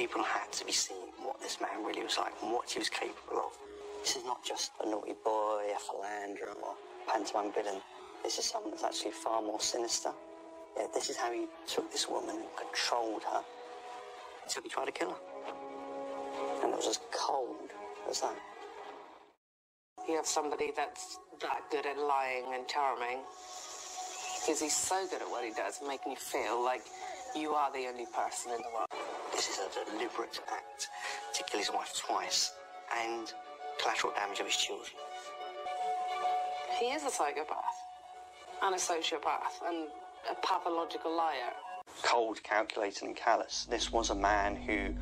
People had to be seeing what this man really was like and what he was capable of. This is not just a naughty boy, a philanderer, or pantomime villain. This is someone that's actually far more sinister. Yeah, this is how he took this woman and controlled her until he tried to kill her. And it was as cold as that. You have somebody that's that good at lying and charming, because he's so good at what he does, making you feel like you are the only person in the world. This is a deliberate act to kill his wife twice and collateral damage of his children. He is a psychopath and a sociopath and a pathological liar. Cold, calculated and callous. This was a man who,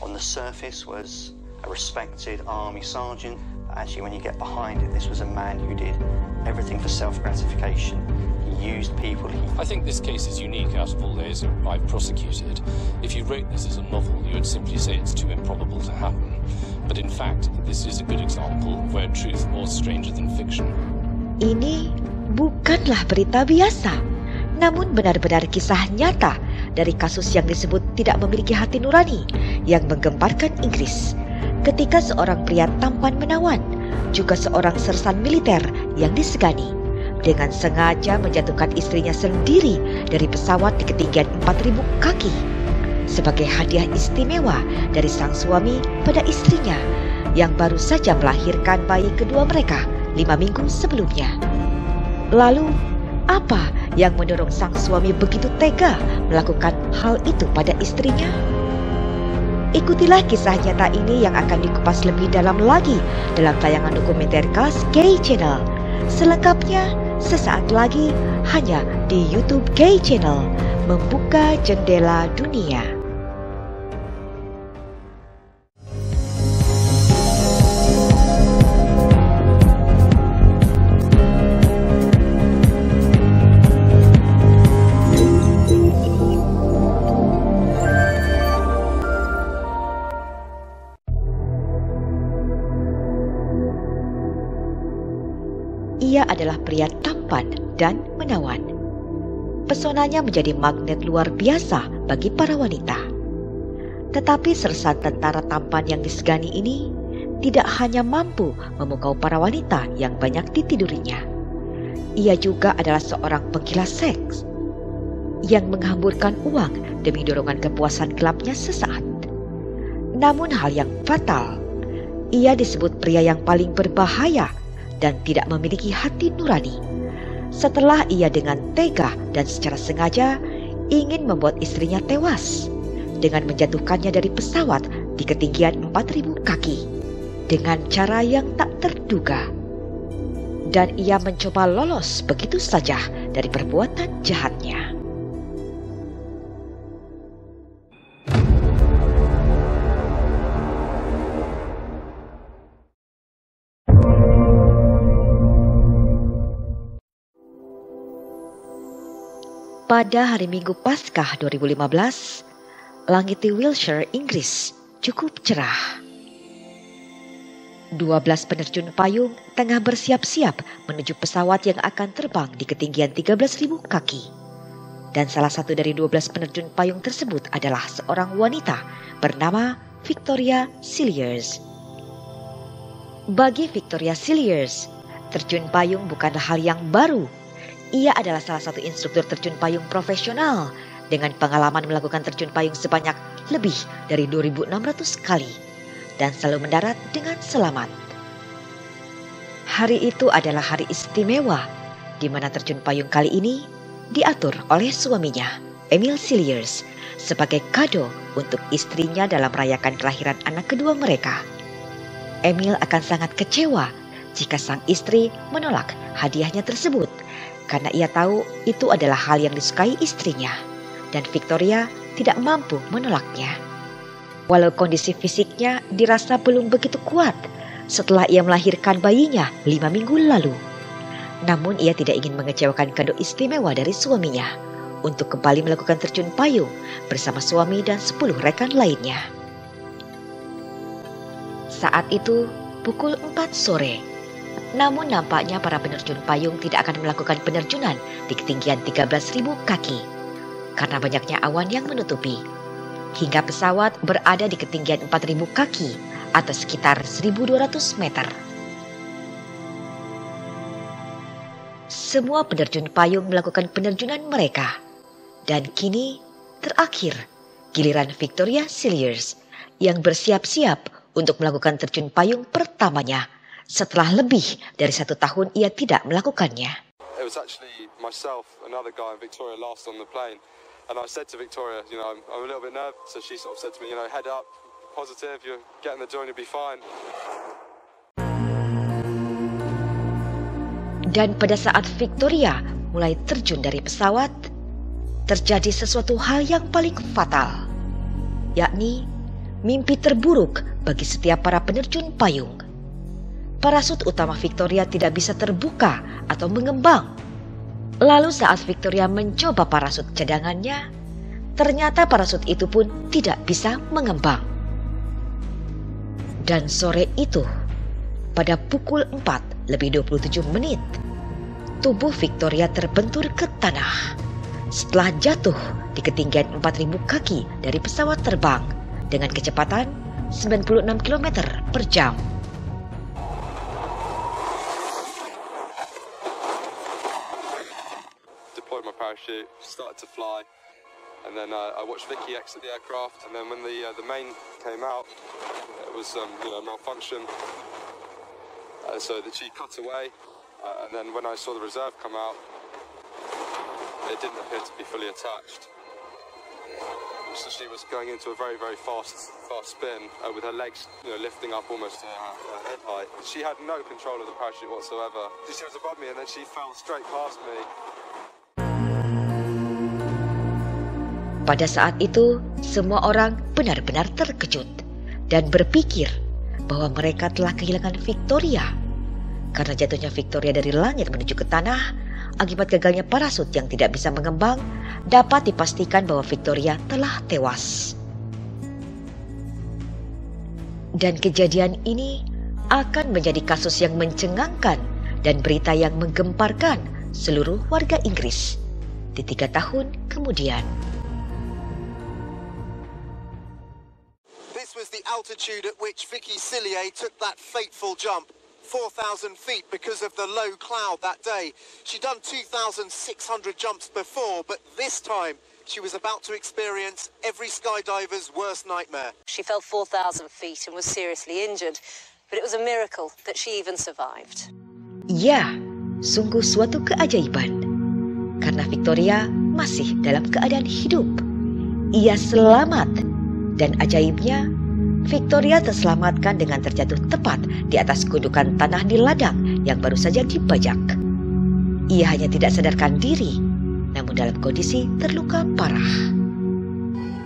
on the surface, was a respected army sergeant. But actually, when you get behind it, this was a man who did everything for self-gratification. He used people. I think this case is unique out of all those I've prosecuted. If you wrote this as a novel, you would simply say it's too improbable to happen. But in fact, this is a good example of where truth was stranger than fiction. Ini bukanlah berita biasa, namun benar-benar kisah nyata dari kasus yang disebut tidak memiliki hati nurani yang menggemparkan Inggris. Ketika seorang pria tampan menawan, juga seorang sersan militer yang disegani, dengan sengaja menjatuhkan istrinya sendiri dari pesawat di ketinggian 4.000 kaki sebagai hadiah istimewa dari sang suami pada istrinya yang baru saja melahirkan bayi kedua mereka 5 minggu sebelumnya. Lalu, apa yang mendorong sang suami begitu tega melakukan hal itu pada istrinya? Ikutilah kisah nyata ini yang akan dikupas lebih dalam lagi dalam tayangan dokumenter khas Gay Channel. Selengkapnya sesaat lagi hanya di YouTube Gay Channel, membuka jendela dunia. Ia adalah pria tampan dan menawan. Pesonanya menjadi magnet luar biasa bagi para wanita. Tetapi sersan tentara tampan yang disegani ini tidak hanya mampu memukau para wanita yang banyak ditidurinya. Ia juga adalah seorang penggila seks yang menghamburkan uang demi dorongan kepuasan gelapnya sesaat. Namun hal yang fatal, ia disebut pria yang paling berbahaya dan tidak memiliki hati nurani. Setelah ia dengan tega dan secara sengaja ingin membuat istrinya tewas dengan menjatuhkannya dari pesawat di ketinggian 4.000 kaki dengan cara yang tak terduga. Dan ia mencoba lolos begitu saja dari perbuatan jahatnya. Pada hari Minggu Paskah 2015, langit di Wiltshire, Inggris cukup cerah. 12 penerjun payung tengah bersiap-siap menuju pesawat yang akan terbang di ketinggian 13.000 kaki. Dan salah satu dari 12 penerjun payung tersebut adalah seorang wanita bernama Victoria Cilliers. Bagi Victoria Cilliers, terjun payung bukanlah hal yang baru. Ia adalah salah satu instruktur terjun payung profesional dengan pengalaman melakukan terjun payung sebanyak lebih dari 2.600 kali dan selalu mendarat dengan selamat. Hari itu adalah hari istimewa di mana terjun payung kali ini diatur oleh suaminya, Emil Cilliers, sebagai kado untuk istrinya dalam merayakan kelahiran anak kedua mereka. Emil akan sangat kecewa jika sang istri menolak hadiahnya tersebut, karena ia tahu itu adalah hal yang disukai istrinya, dan Victoria tidak mampu menolaknya. Walau kondisi fisiknya dirasa belum begitu kuat setelah ia melahirkan bayinya 5 minggu lalu. Namun ia tidak ingin mengecewakan kado istimewa dari suaminya untuk kembali melakukan terjun payung bersama suami dan 10 rekan lainnya. Saat itu pukul 4 sore. Namun nampaknya para penerjun payung tidak akan melakukan penerjunan di ketinggian 13.000 kaki karena banyaknya awan yang menutupi. hingga pesawat berada di ketinggian 4.000 kaki atau sekitar 1.200 meter. Semua penerjun payung melakukan penerjunan mereka. Dan kini terakhir giliran Victoria Cilliers yang bersiap-siap untuk melakukan terjun payung pertamanya setelah lebih dari 1 tahun ia tidak melakukannya. It was actually myself, another guy, and Victoria last on the plane. And I said to Victoria, I'm a little bit nervous. So she sort of said to me, head up, positive, you're getting the joint, you'll be fine. Dan pada saat Victoria mulai terjun dari pesawat, terjadi sesuatu hal yang paling fatal, yakni mimpi terburuk bagi setiap para penerjun payung. Parasut utama Victoria tidak bisa terbuka atau mengembang. Lalu saat Victoria mencoba parasut cadangannya, ternyata parasut itu pun tidak bisa mengembang. Dan sore itu, pada pukul 4:27, tubuh Victoria terbentur ke tanah setelah jatuh di ketinggian 4.000 kaki dari pesawat terbang dengan kecepatan 96 km per jam. Deployed my parachute, started to fly, and then I watched Vicky exit the aircraft, and then when the main came out, it was malfunction, so that she cut away, and then when I saw the reserve come out, it didn't appear to be fully attached. So she was going into a very, very fast spin with her legs lifting up almost to her head height. She had no control of the parachute whatsoever. She was above me and then she fell straight past me. Pada saat itu, semua orang benar-benar terkejut dan berpikir bahwa mereka telah kehilangan Victoria. Karena jatuhnya Victoria dari langit menuju ke tanah, akibat gagalnya parasut yang tidak bisa mengembang, dapat dipastikan bahwa Victoria telah tewas. Dan kejadian ini akan menjadi kasus yang mencengangkan dan berita yang menggemparkan seluruh warga Inggris di 3 tahun kemudian. This was the altitude at which Vicky Cilliers took that fateful jump. 4,000 feet because of the low cloud that day. She'd done 2,600 jumps before, but this time she was about to experience every skydiver's worst nightmare. She fell 4,000 feet and was seriously injured, but it was a miracle that she even survived. Ya, sungguh suatu keajaiban. Karena Victoria masih dalam keadaan hidup. Ia selamat, dan ajaibnya Victoria terselamatkan dengan terjatuh tepat di atas gundukan tanah di ladang yang baru saja dibajak. Ia hanya tidak sadarkan diri, namun dalam kondisi terluka parah.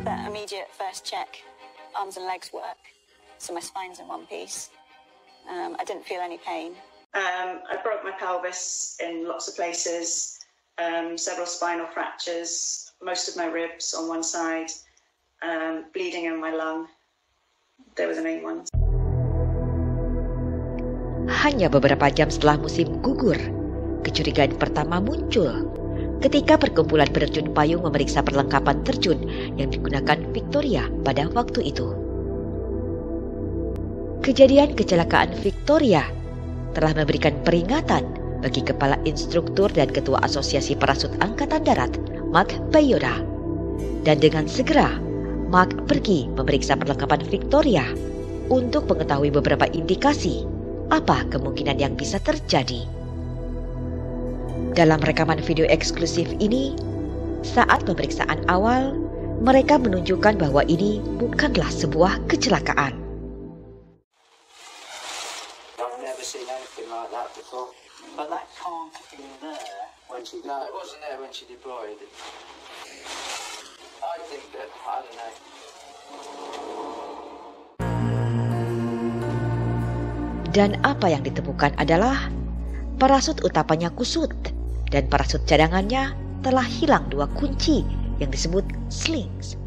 That immediate first check, arms and legs work, so my spine's in one piece. I didn't feel any pain. I broke my pelvis in lots of places, several spinal fractures, most of my ribs on one side, bleeding in my lung. They were the main ones. Hanya beberapa jam setelah musim gugur, kecurigaan pertama muncul ketika perkumpulan penerjun payung memeriksa perlengkapan terjun yang digunakan Victoria pada waktu itu. Kejadian kecelakaan Victoria telah memberikan peringatan bagi Kepala Instruktur dan Ketua Asosiasi Parasut Angkatan Darat, Mark Bayoda. Dan dengan segera, Mark pergi memeriksa perlengkapan Victoria untuk mengetahui beberapa indikasi apa kemungkinan yang bisa terjadi. Dalam rekaman video eksklusif ini, saat pemeriksaan awal, mereka menunjukkan bahwa ini bukanlah sebuah kecelakaan. I've never seen anything like that before. But that can't have been there when she... No, it wasn't there when she deployed. I think that, I don't know. Dan apa yang ditemukan adalah parasut utamanya kusut dan parasut cadangannya telah hilang 2 kunci yang disebut slings.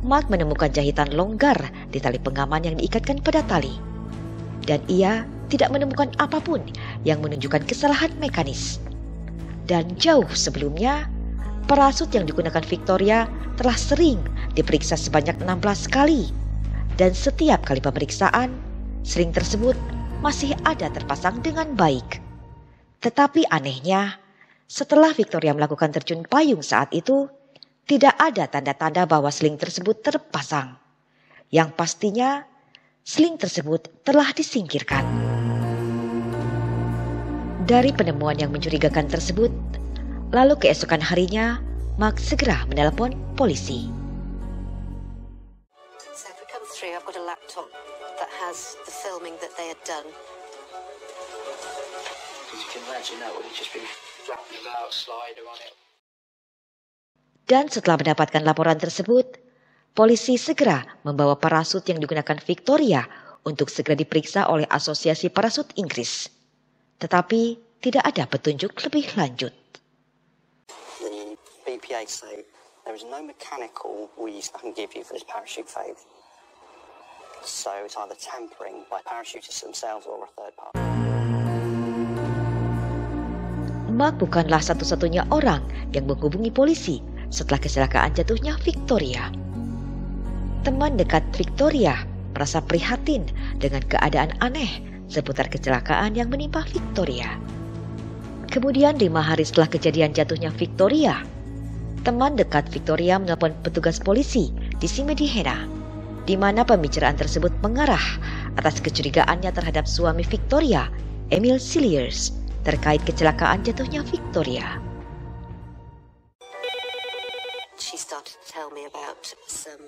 Mark menemukan jahitan longgar di tali pengaman yang diikatkan pada tali. Dan ia tidak menemukan apapun yang menunjukkan kesalahan mekanis. Dan jauh sebelumnya, parasut yang digunakan Victoria telah sering diperiksa sebanyak 16 kali. Dan setiap kali pemeriksaan, sling tersebut masih ada terpasang dengan baik. Tetapi anehnya, setelah Victoria melakukan terjun payung saat itu, tidak ada tanda-tanda bahwa sling tersebut terpasang. Yang pastinya, sling tersebut telah disingkirkan. Dari penemuan yang mencurigakan tersebut, lalu keesokan harinya, Mark segera menelepon polisi. So if we come through, I've got a laptop that has the filming that they had done. You can imagine that would have just been flapping about, slider on it. Dan setelah mendapatkan laporan tersebut, polisi segera membawa parasut yang digunakan Victoria untuk segera diperiksa oleh Asosiasi Parasut Inggris. Tetapi tidak ada petunjuk lebih lanjut. The BPA say there is no mechanical reason I can give you for this parachute failure. So it's either tampering by parachutists themselves or a third party. Mark bukanlah satu-satunya orang yang menghubungi polisi setelah kecelakaan jatuhnya Victoria. Teman dekat Victoria merasa prihatin dengan keadaan aneh seputar kecelakaan yang menimpa Victoria. Kemudian 5 hari setelah kejadian jatuhnya Victoria, teman dekat Victoria menelpon petugas polisi di Simedihena, di mana pembicaraan tersebut mengarah atas kecurigaannya terhadap suami Victoria, Emil Cilliers, terkait kecelakaan jatuhnya Victoria. She started to tell me about some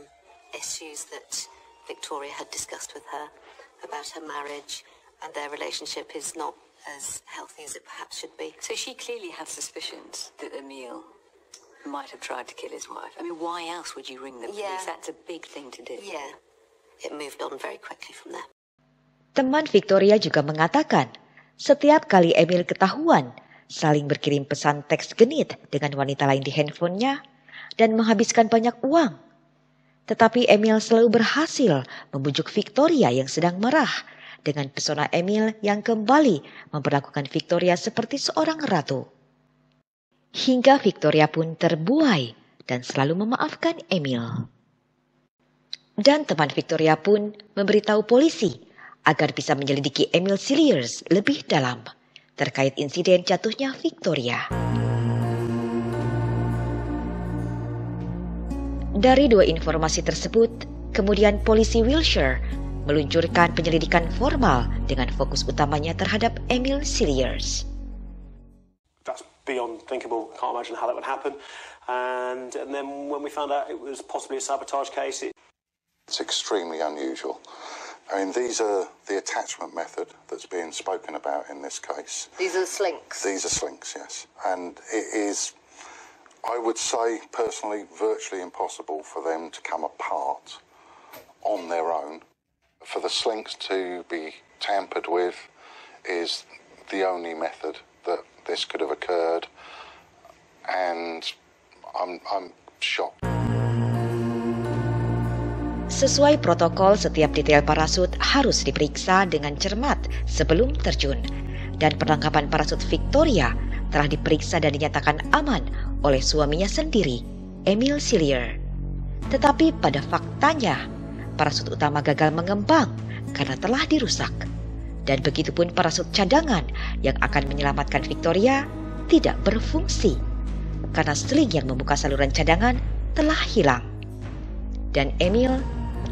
issues that Victoria had discussed with her about her marriage, and their relationship is not as healthy as it perhaps should be. So she clearly had suspicions that Emil might have tried to kill his wife. I mean, why else would you ring the police? Yeah. That's a big thing to do. Yeah. It moved on very quickly from there. Teman Victoria juga mengatakan, setiap kali Emil ketahuan saling berkirim pesan teks genit dengan wanita lain di handphonenya dan menghabiskan banyak uang. Tetapi Emil selalu berhasil membujuk Victoria yang sedang marah dengan pesona Emil yang kembali memperlakukan Victoria seperti seorang ratu. Hingga Victoria pun terbuai dan selalu memaafkan Emil. Dan teman Victoria pun memberitahu polisi agar bisa menyelidiki Emil Cilliers lebih dalam terkait insiden jatuhnya Victoria. Dari 2 informasi tersebut, kemudian polisi Wiltshire meluncurkan penyelidikan formal dengan fokus utamanya terhadap Emil Cilliers. That's beyond thinkable. Can't imagine how that would happen. And then when we found out it was possibly a sabotage case, it's extremely unusual. I mean, these are the attachment method that's being spoken about in this case. These are slinks? These are slinks, yes. And it is, I would say, personally, virtually impossible for them to come apart on their own. For the slinks to be tampered with is the only method that this could have occurred. And I'm shocked. Sesuai protokol, setiap detail parasut harus diperiksa dengan cermat sebelum terjun. Dan perlengkapan parasut Victoria telah diperiksa dan dinyatakan aman oleh suaminya sendiri, Emil Cilliers. Tetapi pada faktanya, parasut utama gagal mengembang karena telah dirusak. Dan begitupun parasut cadangan yang akan menyelamatkan Victoria tidak berfungsi karena sling yang membuka saluran cadangan telah hilang. Dan Emil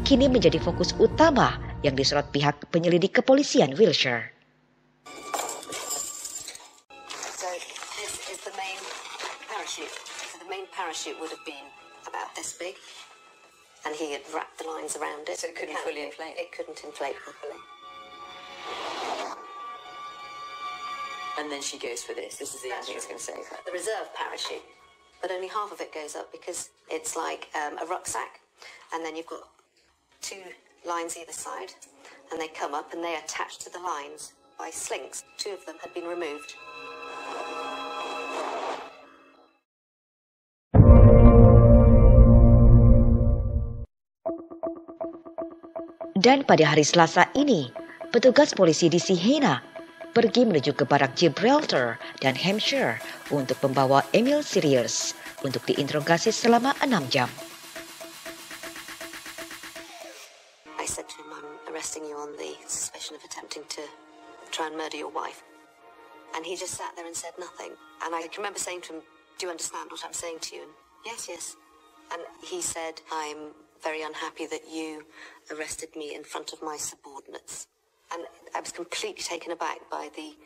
kini menjadi fokus utama yang disorot pihak penyelidik kepolisian Wiltshire. So this is the main parachute. So the main parachute would have been about this big, and he had wrapped the lines around it. So it couldn't fully inflate? It couldn't inflate properly. And then she goes for this. This is the only thing that's going to save her. The reserve parachute, but only half of it goes up because it's like a rucksack, and then you've got 2 lines either side, and they come up and they attach to the lines by slinks. 2 of them had been removed. Dan pada hari Selasa ini, petugas polisi di Siena pergi menuju ke barak Gibraltar dan Hampshire untuk membawa Emil Cilliers untuk diinterogasi selama 6 jam. said to him, I'm arresting you on the suspicion of attempting to try and murder your wife. And he just sat there and said nothing. And I can remember saying to him, do you understand what I'm saying to you? And yes, yes. And he said, I'm very unhappy that you arrested me in front of my subordinates. And I was completely taken aback by the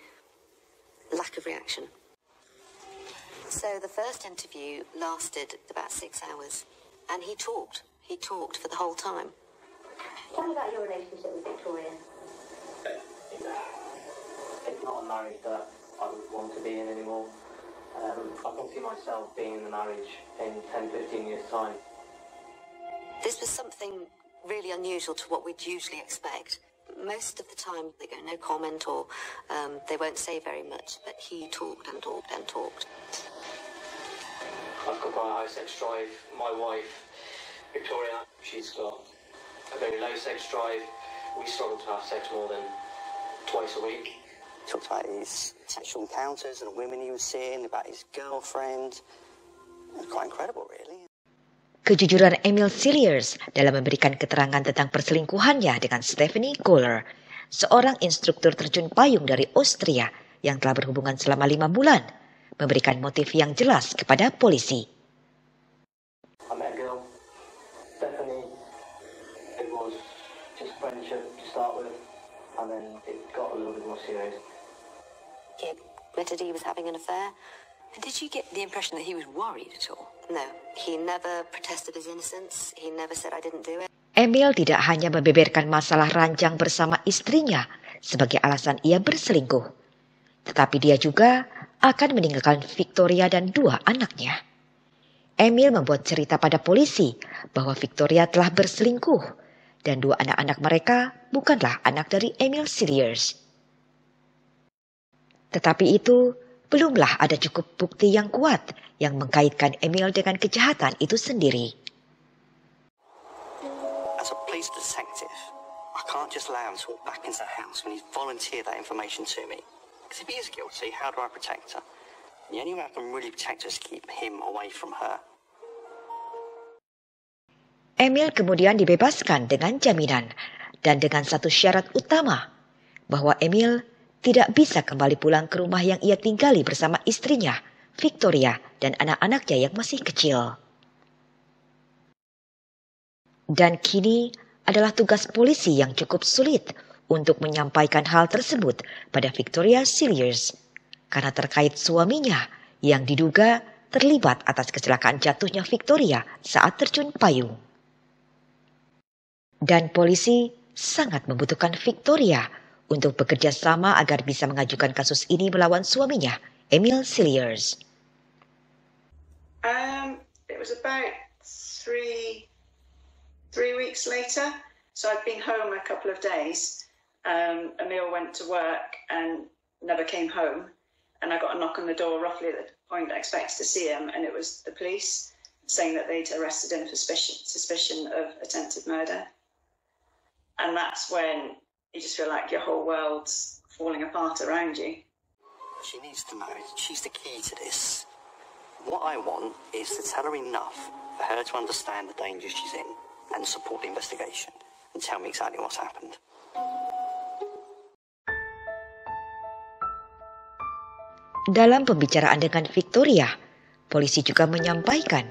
lack of reaction. So the first interview lasted about 6 hours. And he talked. He talked for the whole time. Tell me about your relationship with Victoria. It's not a marriage that I would want to be in anymore. I can see myself being in a marriage in 10, 15 years' time. This was something really unusual to what we'd usually expect. Most of the time they go no comment or they won't say very much, but he talked and talked and talked. I've got quite a high sex drive. My wife, Victoria, she's got a very low sex drive. We struggle to have sex more than twice a week. He talked about his sexual encounters and the women he was seeing, about his girlfriend. It was quite incredible, really. Kejujuran Emil Cilliers dalam memberikan keterangan tentang perselingkuhannya dengan Stephanie Kohler, seorang instruktur terjun payung dari Austria yang telah berhubungan selama 5 bulan, memberikan motif yang jelas kepada polisi. I met a girl, Stephanie. It was just friendship to start with, and then it got a little bit more serious. He admitted he was having an affair. And did you get the impression that he was worried at all? No, he never protested his innocence. He never said I didn't do it. Emil tidak hanya membeberkan masalah ranjang bersama istrinya sebagai alasan ia berselingkuh, tetapi dia juga akan meninggalkan Victoria dan 2 anaknya. Emil membuat cerita pada polisi bahwa Victoria telah berselingkuh dan 2 anak-anak mereka bukanlah anak dari Emil Cilliers. Tetapi itu belumlah ada cukup bukti yang kuat yang mengkaitkan Emil dengan kejahatan itu sendiri. As a police detective, I can't just allow him to walk back into the house when he's volunteered that information to me. Because if he is guilty, how do I protect her? The only way I can really protect her is to keep him away from her. Emil kemudian dibebaskan dengan jaminan dan dengan satu syarat utama, bahwa Emil tidak bisa kembali pulang ke rumah yang ia tinggali bersama istrinya, Victoria, dan anak-anaknya yang masih kecil. Dan kini adalah tugas polisi yang cukup sulit untuk menyampaikan hal tersebut pada Victoria Cilliers, karena terkait suaminya yang diduga terlibat atas kecelakaan jatuhnya Victoria saat terjun payung. Dan polisi sangat membutuhkan Victoria untuk bekerja sama agar bisa mengajukan kasus ini melawan suaminya, Emil Cilliers. It was about three weeks later. So I'd been home a couple of days. Emil went to work and never came home. And I got a knock on the door roughly at the point I expected to see him. And it was the police saying that they'd arrested him for suspicion of attempted murder. And that's when you just feel like your whole world's falling apart around you. She needs to know she's the key to this. What I want is to tell her enough for her to understand the danger she's in and support the investigation and tell me exactly what's happened. Dalam pembicaraan dengan Victoria, polisi juga menyampaikan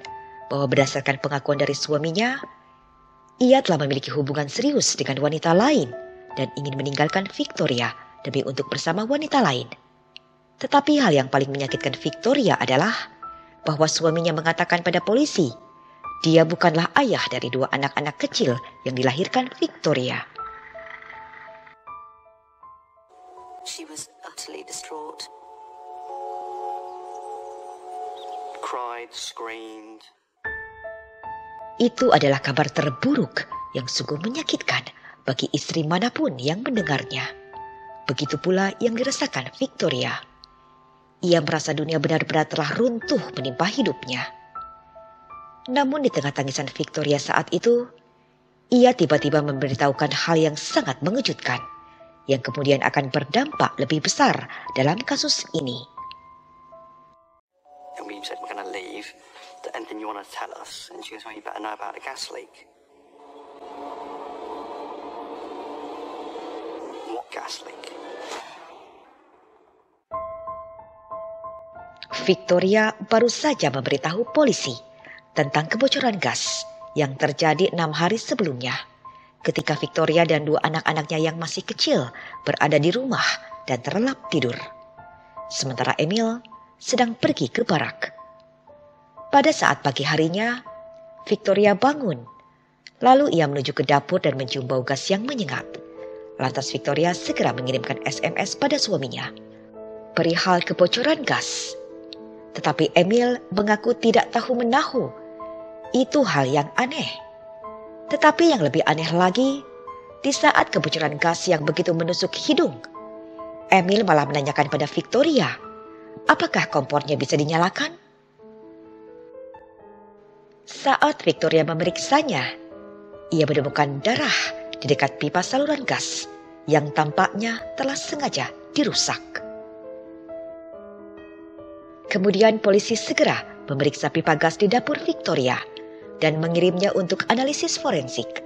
bahwa berdasarkan pengakuan dari suaminya, ia telah memiliki hubungan serius dengan wanita lain dan ingin meninggalkan Victoria demi untuk bersama wanita lain. Tetapi hal yang paling menyakitkan Victoria adalah bahwa suaminya mengatakan pada polisi, dia bukanlah ayah dari 2 anak-anak kecil yang dilahirkan Victoria. She was utterly distraught. Cried, screamed. Itu adalah kabar terburuk yang sungguh menyakitkan bagi istri manapun yang mendengarnya. Begitu pula yang dirasakan Victoria. Ia merasa dunia benar-benar telah runtuh menimpa hidupnya. Namun di tengah tangisan Victoria saat itu, ia tiba-tiba memberitahukan hal yang sangat mengejutkan, yang kemudian akan berdampak lebih besar dalam kasus ini. And we said we're going to leave. Anything you want to tell us? And she goes, well, you better know about the gas leak. gas leak. Victoria baru saja memberitahu polisi tentang kebocoran gas yang terjadi 6 hari sebelumnya, ketika Victoria dan 2 anak-anaknya yang masih kecil berada di rumah dan terlelap tidur. Sementara Emil sedang pergi ke barak. Pada saat pagi harinya, Victoria bangun. Lalu ia menuju ke dapur dan mencium bau gas yang menyengat. Lantas Victoria segera mengirimkan SMS pada suaminya perihal kebocoran gas. Tetapi Emil mengaku tidak tahu menahu. Itu hal yang aneh. Tetapi yang lebih aneh lagi, di saat kebocoran gas yang begitu menusuk hidung, Emil malah menanyakan pada Victoria, apakah kompornya bisa dinyalakan? Saat Victoria memeriksanya, ia menemukan darah di dekat pipa saluran gas yang tampaknya telah sengaja dirusak. Kemudian polisi segera memeriksa pipa gas di dapur Victoria dan mengirimnya untuk analisis forensik.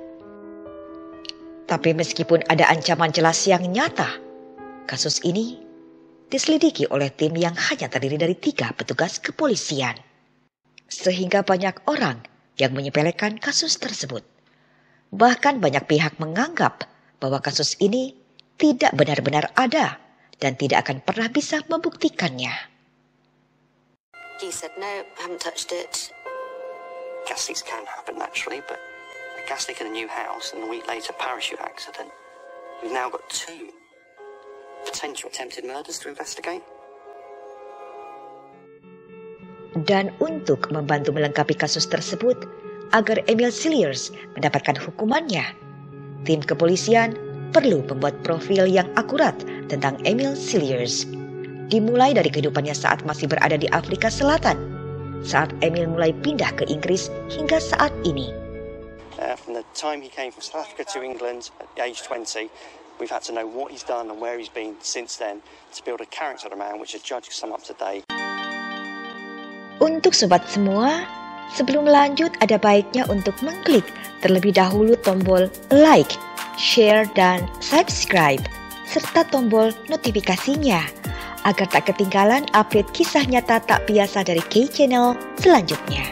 Tapi meskipun ada ancaman jelas yang nyata, kasus ini diselidiki oleh tim yang hanya terdiri dari 3 petugas kepolisian. Sehingga banyak orang yang menyepelekan kasus tersebut. Bahkan banyak pihak menganggap bahwa kasus ini tidak benar-benar ada dan tidak akan pernah bisa membuktikannya. He said, no, I haven't touched it. Gas leaks can happen naturally, but a gas leak in a new house and a week later parachute accident. We've now got 2 potential attempted murders to investigate. Dan untuk membantu melengkapi kasus tersebut, agar Emil Cilliers mendapatkan hukumannya, tim kepolisian perlu membuat profil yang akurat tentang Emil Cilliers. Dimulai dari kehidupannya saat masih berada di Afrika Selatan, saat Emil mulai pindah ke Inggris hingga saat ini. From the time he came from South Africa to England at age 20, we've had to know what he's done and where he's been since then to build a character of a man which a judge can sum up today. Untuk sobat semua, sebelum lanjut ada baiknya untuk mengklik terlebih dahulu tombol like, share, dan subscribe, serta tombol notifikasinya, agar tak ketinggalan update kisah nyata tak biasa dari K-Channel selanjutnya.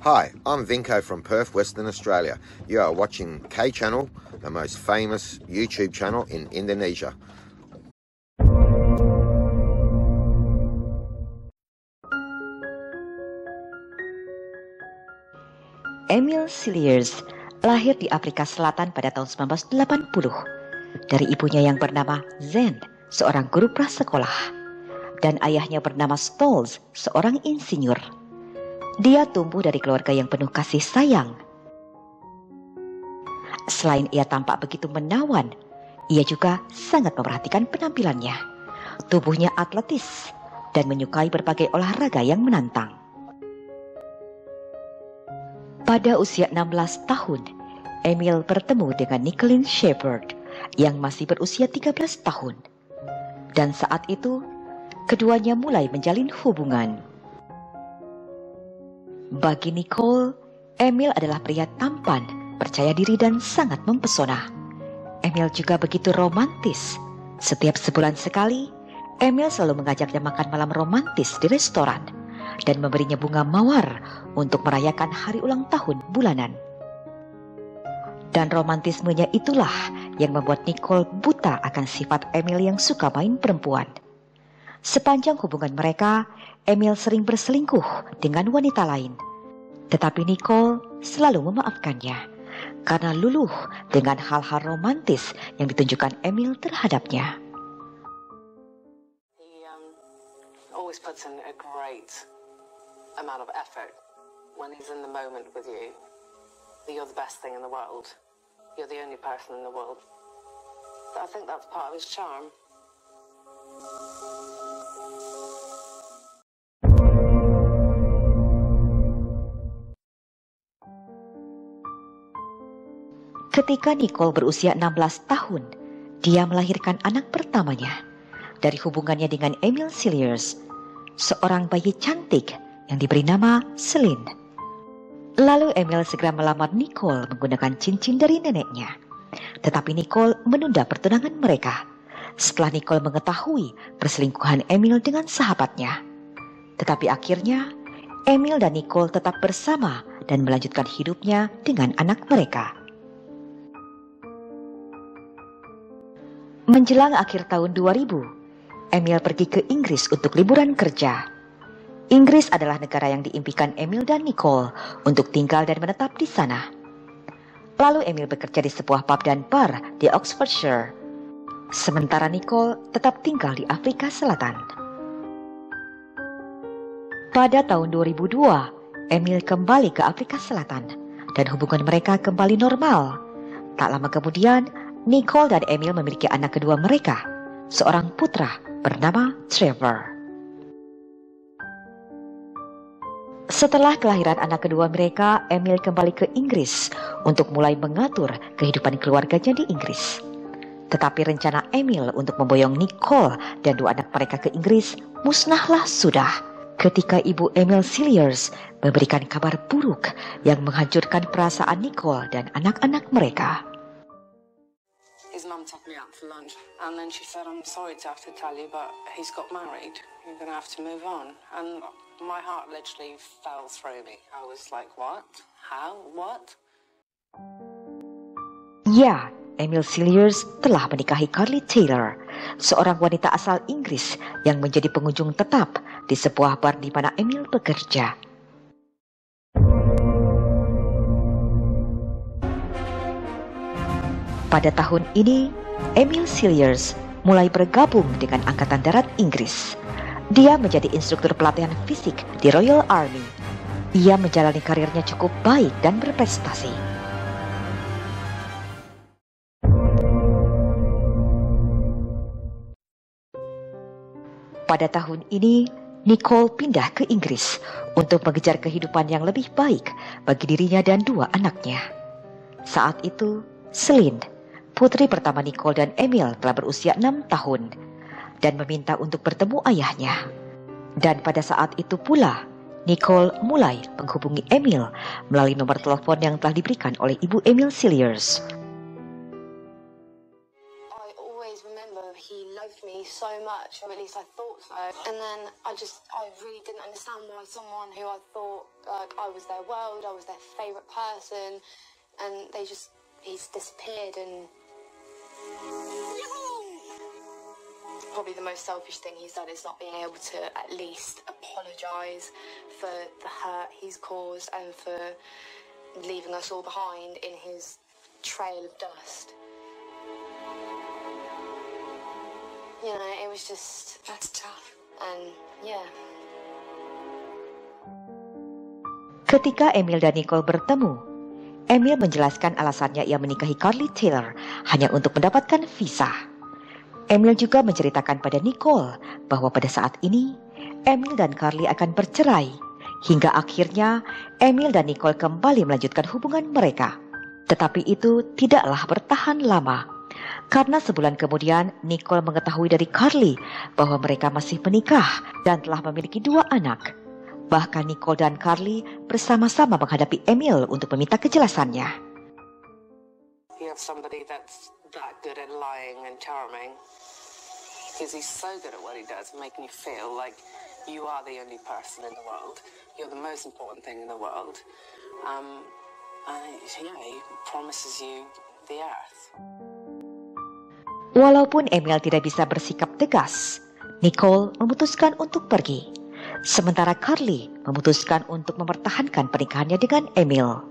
Hi, I'm Vinko from Perth, Western Australia. You are watching K-Channel, the most famous YouTube channel in Indonesia. Emil Cilliers lahir di Afrika Selatan pada tahun 1980 dari ibunya yang bernama Zen, seorang guru prasekolah, dan ayahnya bernama Stolz, seorang insinyur. Dia tumbuh dari keluarga yang penuh kasih sayang. Selain ia tampak begitu menawan, ia juga sangat memperhatikan penampilannya. Tubuhnya atletis dan menyukai berbagai olahraga yang menantang. Pada usia 16 tahun, Emil bertemu dengan Nicolene Shepard yang masih berusia 13 tahun. Dan saat itu, keduanya mulai menjalin hubungan. Bagi Nicole, Emil adalah pria tampan, percaya diri dan sangat mempesona. Emil juga begitu romantis. Setiap sebulan sekali, Emil selalu mengajaknya makan malam romantis di restoran dan memberinya bunga mawar untuk merayakan hari ulang tahun bulanan. Dan romantismenya itulah yang membuat Nicole buta akan sifat Emil yang suka main perempuan. Sepanjang hubungan mereka, Emil sering berselingkuh dengan wanita lain. Tetapi Nicole selalu memaafkannya karena luluh dengan hal-hal romantis yang ditunjukkan Emil terhadapnya. He always puts in a great amount of effort when he's in the moment with you. You're the best thing in the world. You're the only person in the world. So I think that's part of his charm. Ketika Nicole berusia 16 tahun, dia melahirkan anak pertamanya dari hubungannya dengan Emil Cilliers, seorang bayi cantik yang diberi nama Celine. Lalu Emil segera melamar Nicole menggunakan cincin dari neneknya. tetapi Nicole menunda pertunangan mereka setelah Nicole mengetahui perselingkuhan Emil dengan sahabatnya. Tetapi akhirnya Emil dan Nicole tetap bersama dan melanjutkan hidupnya dengan anak mereka. Menjelang akhir tahun 2000, Emil pergi ke Inggris untuk liburan kerja. Inggris adalah negara yang diimpikan Emil dan Nicole untuk tinggal dan menetap di sana. Lalu Emil bekerja di sebuah pub dan bar di Oxfordshire, sementara Nicole tetap tinggal di Afrika Selatan. Pada tahun 2002, Emil kembali ke Afrika Selatan dan hubungan mereka kembali normal. Tak lama kemudian, Nicole dan Emil memiliki anak kedua mereka, seorang putra bernama Trevor. Setelah kelahiran anak kedua mereka, Emil kembali ke Inggris untuk mulai mengatur kehidupan keluarganya di Inggris. Tetapi rencana Emil untuk memboyong Nicole dan dua anak mereka ke Inggris musnahlah sudah ketika ibu Emil Cilliers memberikan kabar buruk yang menghancurkan perasaan Nicole dan anak-anak mereka. His mum took me out for lunch and then she said, "I'm sorry to have to tell you, but he's got married. You're going to have to move on." And my heart literally fell through me. I was like, what? How? What? Ya, Emil Cilliers telah menikahi Carly Taylor, seorang wanita asal Inggris yang menjadi pengunjung tetap di sebuah bar di mana Emil bekerja. Pada tahun ini, Emil Cilliers mulai bergabung dengan Angkatan Darat Inggris. Dia menjadi instruktur pelatihan fisik di Royal Army. Ia menjalani karirnya cukup baik dan berprestasi. Pada tahun ini, Nicole pindah ke Inggris untuk mengejar kehidupan yang lebih baik bagi dirinya dan dua anaknya. Saat itu, Celine, putri pertama Nicole dan Emil, telah berusia 6 tahun dan meminta untuk bertemu ayahnya. Dan pada saat itu pula, Nicole mulai menghubungi Emil melalui nomor telepon yang telah diberikan oleh ibu Emil Cilliers. I always remember he loved me so much, or at least I thought so. And then I really didn't understand why someone who I thought like I was their world, I was their favourite person, and he's disappeared. And probably the most selfish thing he's done is not being able to at least apologise for the hurt he's caused and for leaving us all behind in his trail of dust. You know, it was just, that's tough. And yeah. Ketika Emil dan Nicole bertemu, Emil menjelaskan alasannya ia menikahi Carly Taylor hanya untuk mendapatkan visa. Emil juga menceritakan pada Nicole bahwa pada saat ini Emil dan Carly akan bercerai, hingga akhirnya Emil dan Nicole kembali melanjutkan hubungan mereka. Tetapi itu tidaklah bertahan lama, karena sebulan kemudian Nicole mengetahui dari Carly bahwa mereka masih menikah dan telah memiliki 2 anak. Bahkan Nicole dan Carly bersama-sama menghadapi Emil untuk meminta kejelasannya. You have somebody that's that good at lying and charming, because he's so good at what he does, making you feel like you are the only person in the world. You're the most important thing in the world. And he promises you the earth. Walaupun Emil tidak bisa bersikap tegas, Nicole memutuskan untuk pergi. Sementara Carly memutuskan untuk mempertahankan pernikahannya dengan Emil.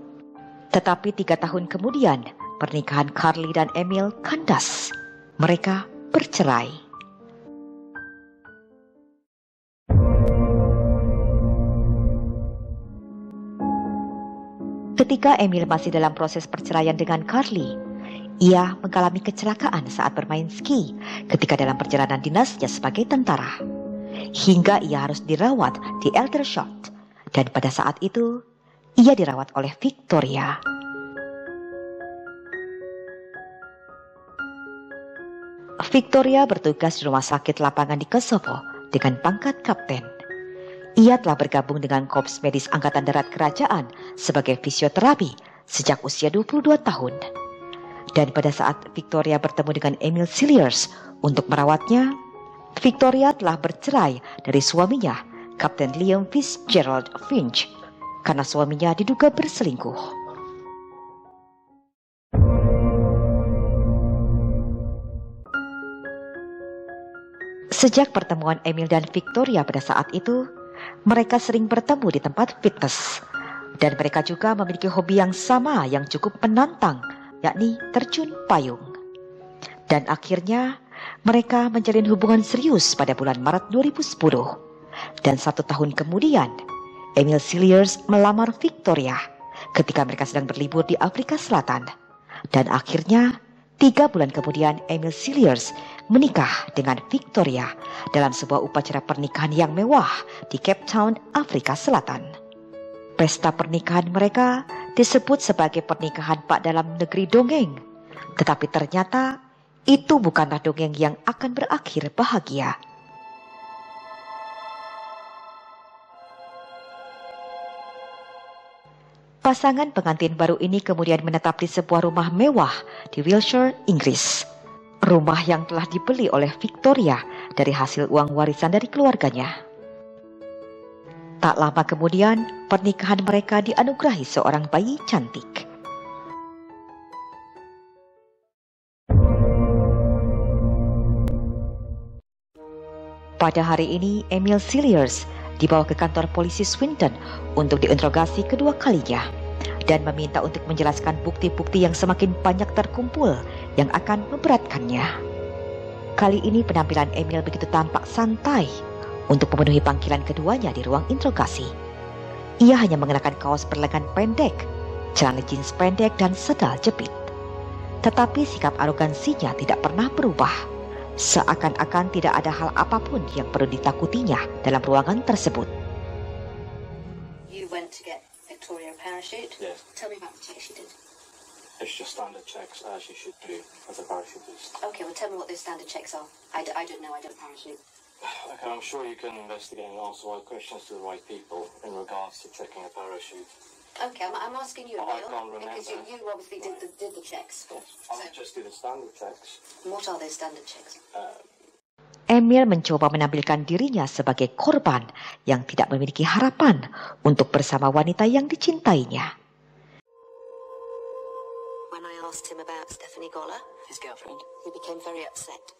Tetapi 3 tahun kemudian, pernikahan Carly dan Emil kandas. Mereka bercerai. Ketika Emil masih dalam proses perceraian dengan Carly, ia mengalami kecelakaan saat bermain ski ketika dalam perjalanan dinasnya sebagai tentara. Hingga ia harus dirawat di Aldershot, dan pada saat itu ia dirawat oleh Victoria. Victoria bertugas di rumah sakit lapangan di Kosovo dengan pangkat kapten. Ia telah bergabung dengan Korps Medis Angkatan Darat Kerajaan sebagai fisioterapi sejak usia 22 tahun. Dan pada saat Victoria bertemu dengan Emil Cilliers untuk merawatnya, Victoria telah bercerai dari suaminya, Kapten Liam Fitzgerald Finch, karena suaminya diduga berselingkuh. Sejak pertemuan Emil dan Victoria pada saat itu, mereka sering bertemu di tempat fitness. Dan mereka juga memiliki hobi yang sama yang cukup menantang, yakni terjun payung. Dan akhirnya, mereka menjalin hubungan serius pada bulan Maret 2010. Dan 1 tahun kemudian, Emil Cilliers melamar Victoria ketika mereka sedang berlibur di Afrika Selatan. Dan akhirnya, 3 bulan kemudian Emil Cilliers menikah dengan Victoria dalam sebuah upacara pernikahan yang mewah di Cape Town, Afrika Selatan. Pesta pernikahan mereka disebut sebagai pernikahan Pak dalam negeri dongeng. Tetapi ternyata itu bukanlah dongeng yang akan berakhir bahagia. Pasangan pengantin baru ini kemudian menetap di sebuah rumah mewah di Wiltshire, Inggris. Rumah yang telah dibeli oleh Victoria dari hasil uang warisan dari keluarganya. Tak lama kemudian, pernikahan mereka dianugerahi seorang bayi cantik. Pada hari ini, Emil Cilliers dibawa ke kantor polisi Swinton untuk diinterogasi kedua kalinya dan meminta untuk menjelaskan bukti-bukti yang semakin banyak terkumpul yang akan memberatkannya. Kali ini penampilan Emil begitu tampak santai untuk memenuhi panggilan keduanya di ruang interogasi. Ia hanya mengenakan kaos berlengan pendek, celana jeans pendek dan sendal jepit. Tetapi sikap arogansinya tidak pernah berubah. Seakan-akan tidak ada hal apapun yang perlu ditakutinya dalam ruangan tersebut. You went to get Victoria a parachute? Yes. Tell me about the checks you did. It's just standard checks as you should do as a parachutist. Okay, well tell me what those standard checks are. I don't know, I don't parachute. Okay, I'm sure you can investigate and answer all questions to the right people in regards to checking a parachute. Okay, I'm asking you, I Neil, can't remember. because you obviously did the checks. Yes. I just do the standard checks. What are those standard checks? Emil mencoba menampilkan dirinya sebagai korban yang tidak memiliki harapan untuk bersama wanita yang dicintainya. When I asked him about Stephanie Goller, His girlfriend. he became very upset.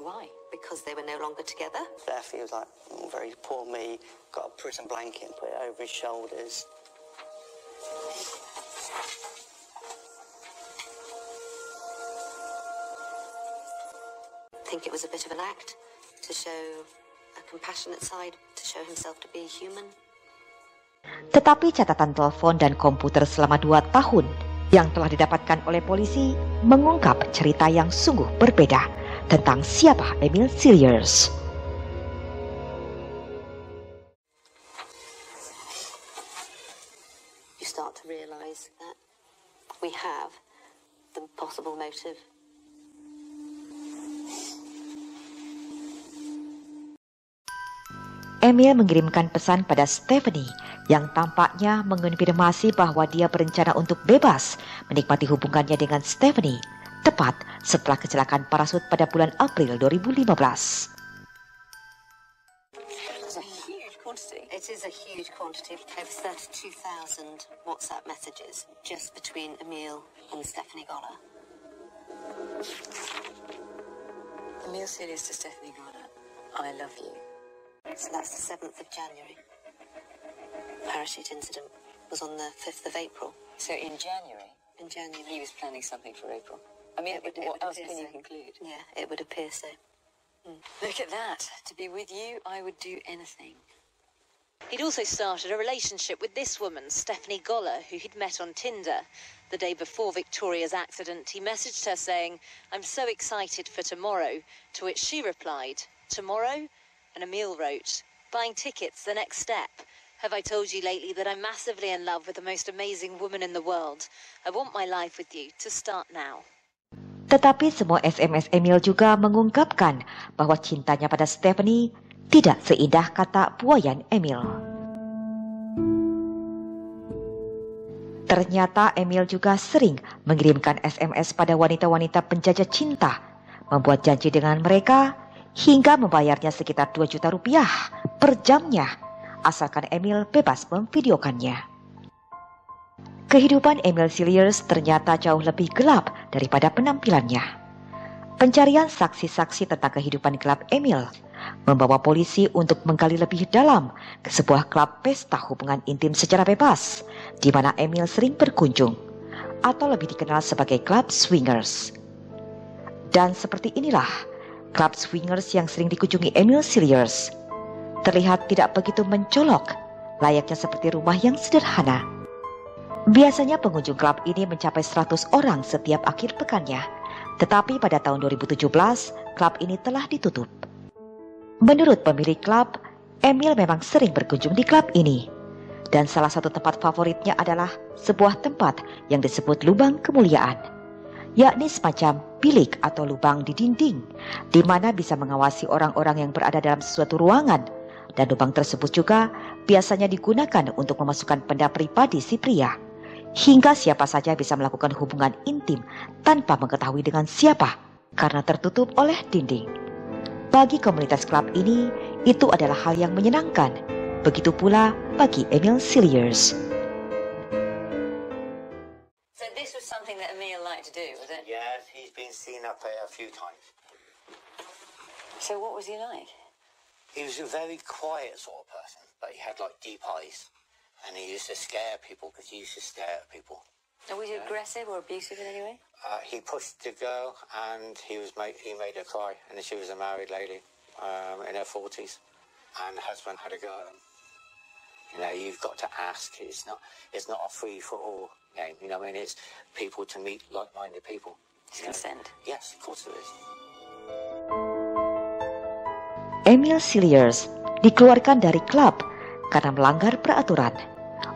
Why? Because they were no longer together. Steph, he was like, very poor me, got a prison blanket and put it over his shoulders. I think it was a bit of an act to show a compassionate side, to show himself to be human. Tetapi catatan telepon dan komputer selama 2 tahun yang telah didapatkan oleh polisi mengungkap cerita yang sungguh berbeda tentang siapa Emil Cilliers. You start to realize that we have the possible motive. Emil mengirimkan pesan pada Stephanie yang tampaknya mengonfirmasi bahwa dia berencana untuk bebas menikmati hubungannya dengan Stephanie tepat setelah kecelakaan parasut pada bulan April 2015. It is a huge quantity. Over 32,000 WhatsApp messages just between Emil and Stephanie Goller. Emil Cilliers to Stephanie Goller. I love you. So that's the 7th of January. Parachute incident was on the 5th of April. So in January? In January. He was planning something for April. I mean, what else can you conclude? Yeah, it would appear so. Look at that. To be with you, I would do anything. He'd also started a relationship with this woman, Stephanie Goller, who he'd met on Tinder. The day before Victoria's accident, he messaged her saying, "I'm so excited for tomorrow," to which she replied, "Tomorrow?" And Emil wrote, "Buying tickets, the next step. Have I told you lately that I'm massively in love with the most amazing woman in the world? I want my life with you to start now." Tetapi semua SMS Emil juga mengungkapkan bahwa cintanya pada Stephanie tidak seindah kata buayan Emil. Ternyata Emil juga sering mengirimkan SMS pada wanita-wanita penjajah cinta, membuat janji dengan mereka hingga membayarnya sekitar 2 juta rupiah per jamnya, asalkan Emil bebas memvideokannya. Kehidupan Emil Cilliers ternyata jauh lebih gelap daripada penampilannya. Pencarian saksi-saksi tentang kehidupan gelap Emil membawa polisi untuk menggali lebih dalam ke sebuah klub pesta hubungan intim secara bebas, di mana Emil sering berkunjung, atau lebih dikenal sebagai klub swingers. Dan seperti inilah klub swingers yang sering dikunjungi Emil Cilliers. Terlihat tidak begitu mencolok, layaknya seperti rumah yang sederhana. Biasanya pengunjung klub ini mencapai 100 orang setiap akhir pekannya, tetapi pada tahun 2017, klub ini telah ditutup. Menurut pemilik klub, Emil memang sering berkunjung di klub ini. Dan salah satu tempat favoritnya adalah sebuah tempat yang disebut lubang kemuliaan, yakni semacam bilik atau lubang di dinding, di mana bisa mengawasi orang-orang yang berada dalam suatu ruangan. Dan lubang tersebut juga biasanya digunakan untuk memasukkan benda pribadi si pria, hingga siapa saja bisa melakukan hubungan intim tanpa mengetahui dengan siapa, karena tertutup oleh dinding. Bagi komunitas klub ini, itu adalah hal yang menyenangkan. Begitu pula bagi Emil Cilliers. So this was something that Emil liked to do, was it? Yes, he's been seen up there a few times. So what was he like? He was a very quiet sort of person, but he had like deep eyes. And he used to scare people because he used to stare at people. And was he aggressive or abusive in any way? He pushed the girl and he made her cry. And she was a married lady in her 40s. And the husband had a go at him. You know, you've got to ask. It's not a free-for-all game. You know what I mean? It's people to meet like-minded people. Consent? Yes, of course there is. Emil Cilliers dikeluarkan dari klub karena melanggar peraturan.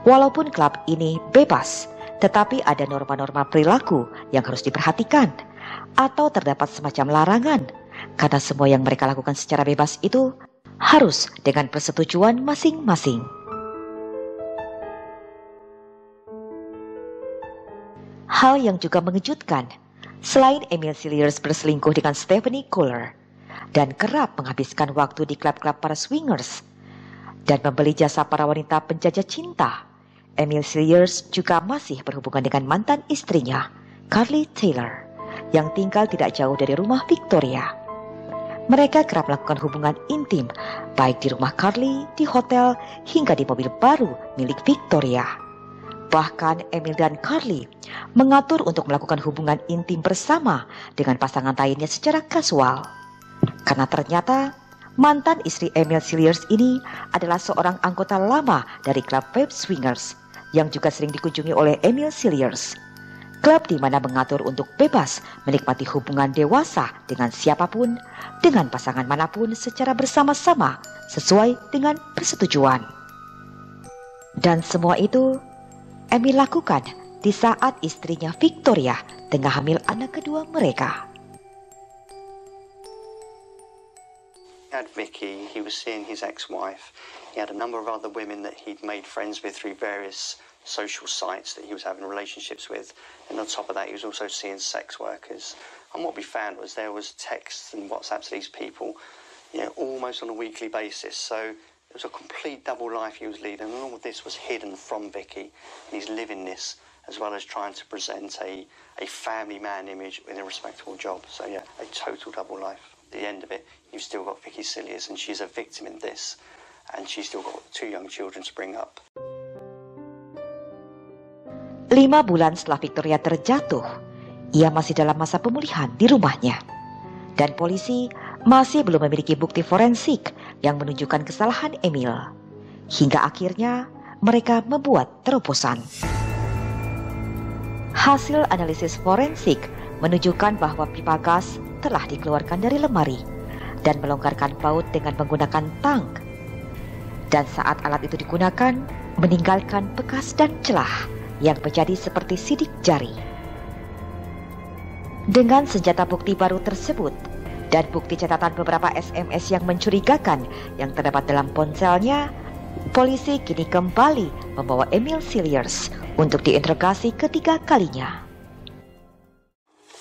Walaupun klub ini bebas, tetapi ada norma-norma perilaku yang harus diperhatikan, atau terdapat semacam larangan, karena semua yang mereka lakukan secara bebas itu harus dengan persetujuan masing-masing. Hal yang juga mengejutkan, selain Emil Cilliers berselingkuh dengan Stephanie Kohler dan kerap menghabiskan waktu di klub-klub para swingers dan membeli jasa para wanita penjajah cinta, Emil Cilliers juga masih berhubungan dengan mantan istrinya, Carly Taylor, yang tinggal tidak jauh dari rumah Victoria. Mereka kerap melakukan hubungan intim, baik di rumah Carly, di hotel, hingga di mobil baru milik Victoria. Bahkan Emil dan Carly mengatur untuk melakukan hubungan intim bersama dengan pasangan lainnya secara kasual. Karena ternyata mantan istri Emil Cilliers ini adalah seorang anggota lama dari klub Web Swingers yang juga sering dikunjungi oleh Emil Cilliers. Klub di mana mengatur untuk bebas menikmati hubungan dewasa dengan siapapun, dengan pasangan manapun secara bersama-sama sesuai dengan persetujuan. Dan semua itu Emil lakukan di saat istrinya Victoria tengah hamil anak kedua mereka. Had Vicky, he was seeing his ex-wife. He had a number of other women that he'd made friends with through various social sites that he was having relationships with. And on top of that, he was also seeing sex workers. And what we found was there was texts and WhatsApps to these people, you know, almost on a weekly basis. So it was a complete double life he was leading. And all of this was hidden from Vicky. And he's living this as well as trying to present a family man image with a respectable job. So yeah, a total double life. At the end of it, you've still got Vicky Cilliers, and she's a victim in this, and she's still got 2 young children to bring up. 5 bulan setelah Victoria terjatuh, ia masih dalam masa pemulihan di rumahnya. Dan polisi masih belum memiliki bukti forensik yang menunjukkan kesalahan Emil. Hingga akhirnya mereka membuat terobosan. Hasil analisis forensik menunjukkan bahwa pipa gas telah dikeluarkan dari lemari dan melonggarkan baut dengan menggunakan tang. Dan saat alat itu digunakan, meninggalkan bekas dan celah yang menjadi seperti sidik jari. Dengan senjata bukti baru tersebut dan bukti catatan beberapa SMS yang mencurigakan yang terdapat dalam ponselnya, Polisi kini kembali membawa Emil Cilliers untuk diinterogasi ketiga kalinya.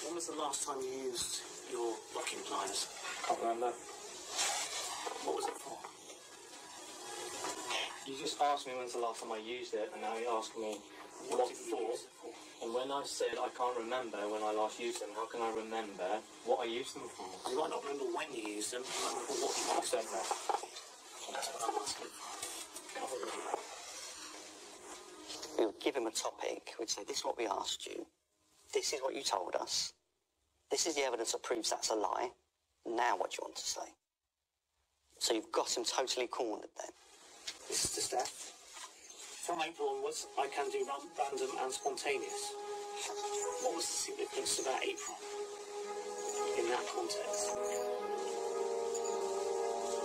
When was the last time you used your locking pliers? Can't remember. What was it for? You just asked me when's the last time I used it, and now you ask me what for. And when I said I can't remember when I last used them, how can I remember what I used them for? You might not remember when you used them, you might remember what you used them for. That's what I'm asking for. We would give him a topic, we'd say, this is what we asked you, this is what you told us, this is the evidence that proves that's a lie, now what do you want to say? So you've got him totally cornered then. This is the step. From April onwards, I can do random and spontaneous. What was the significance of that April in that context?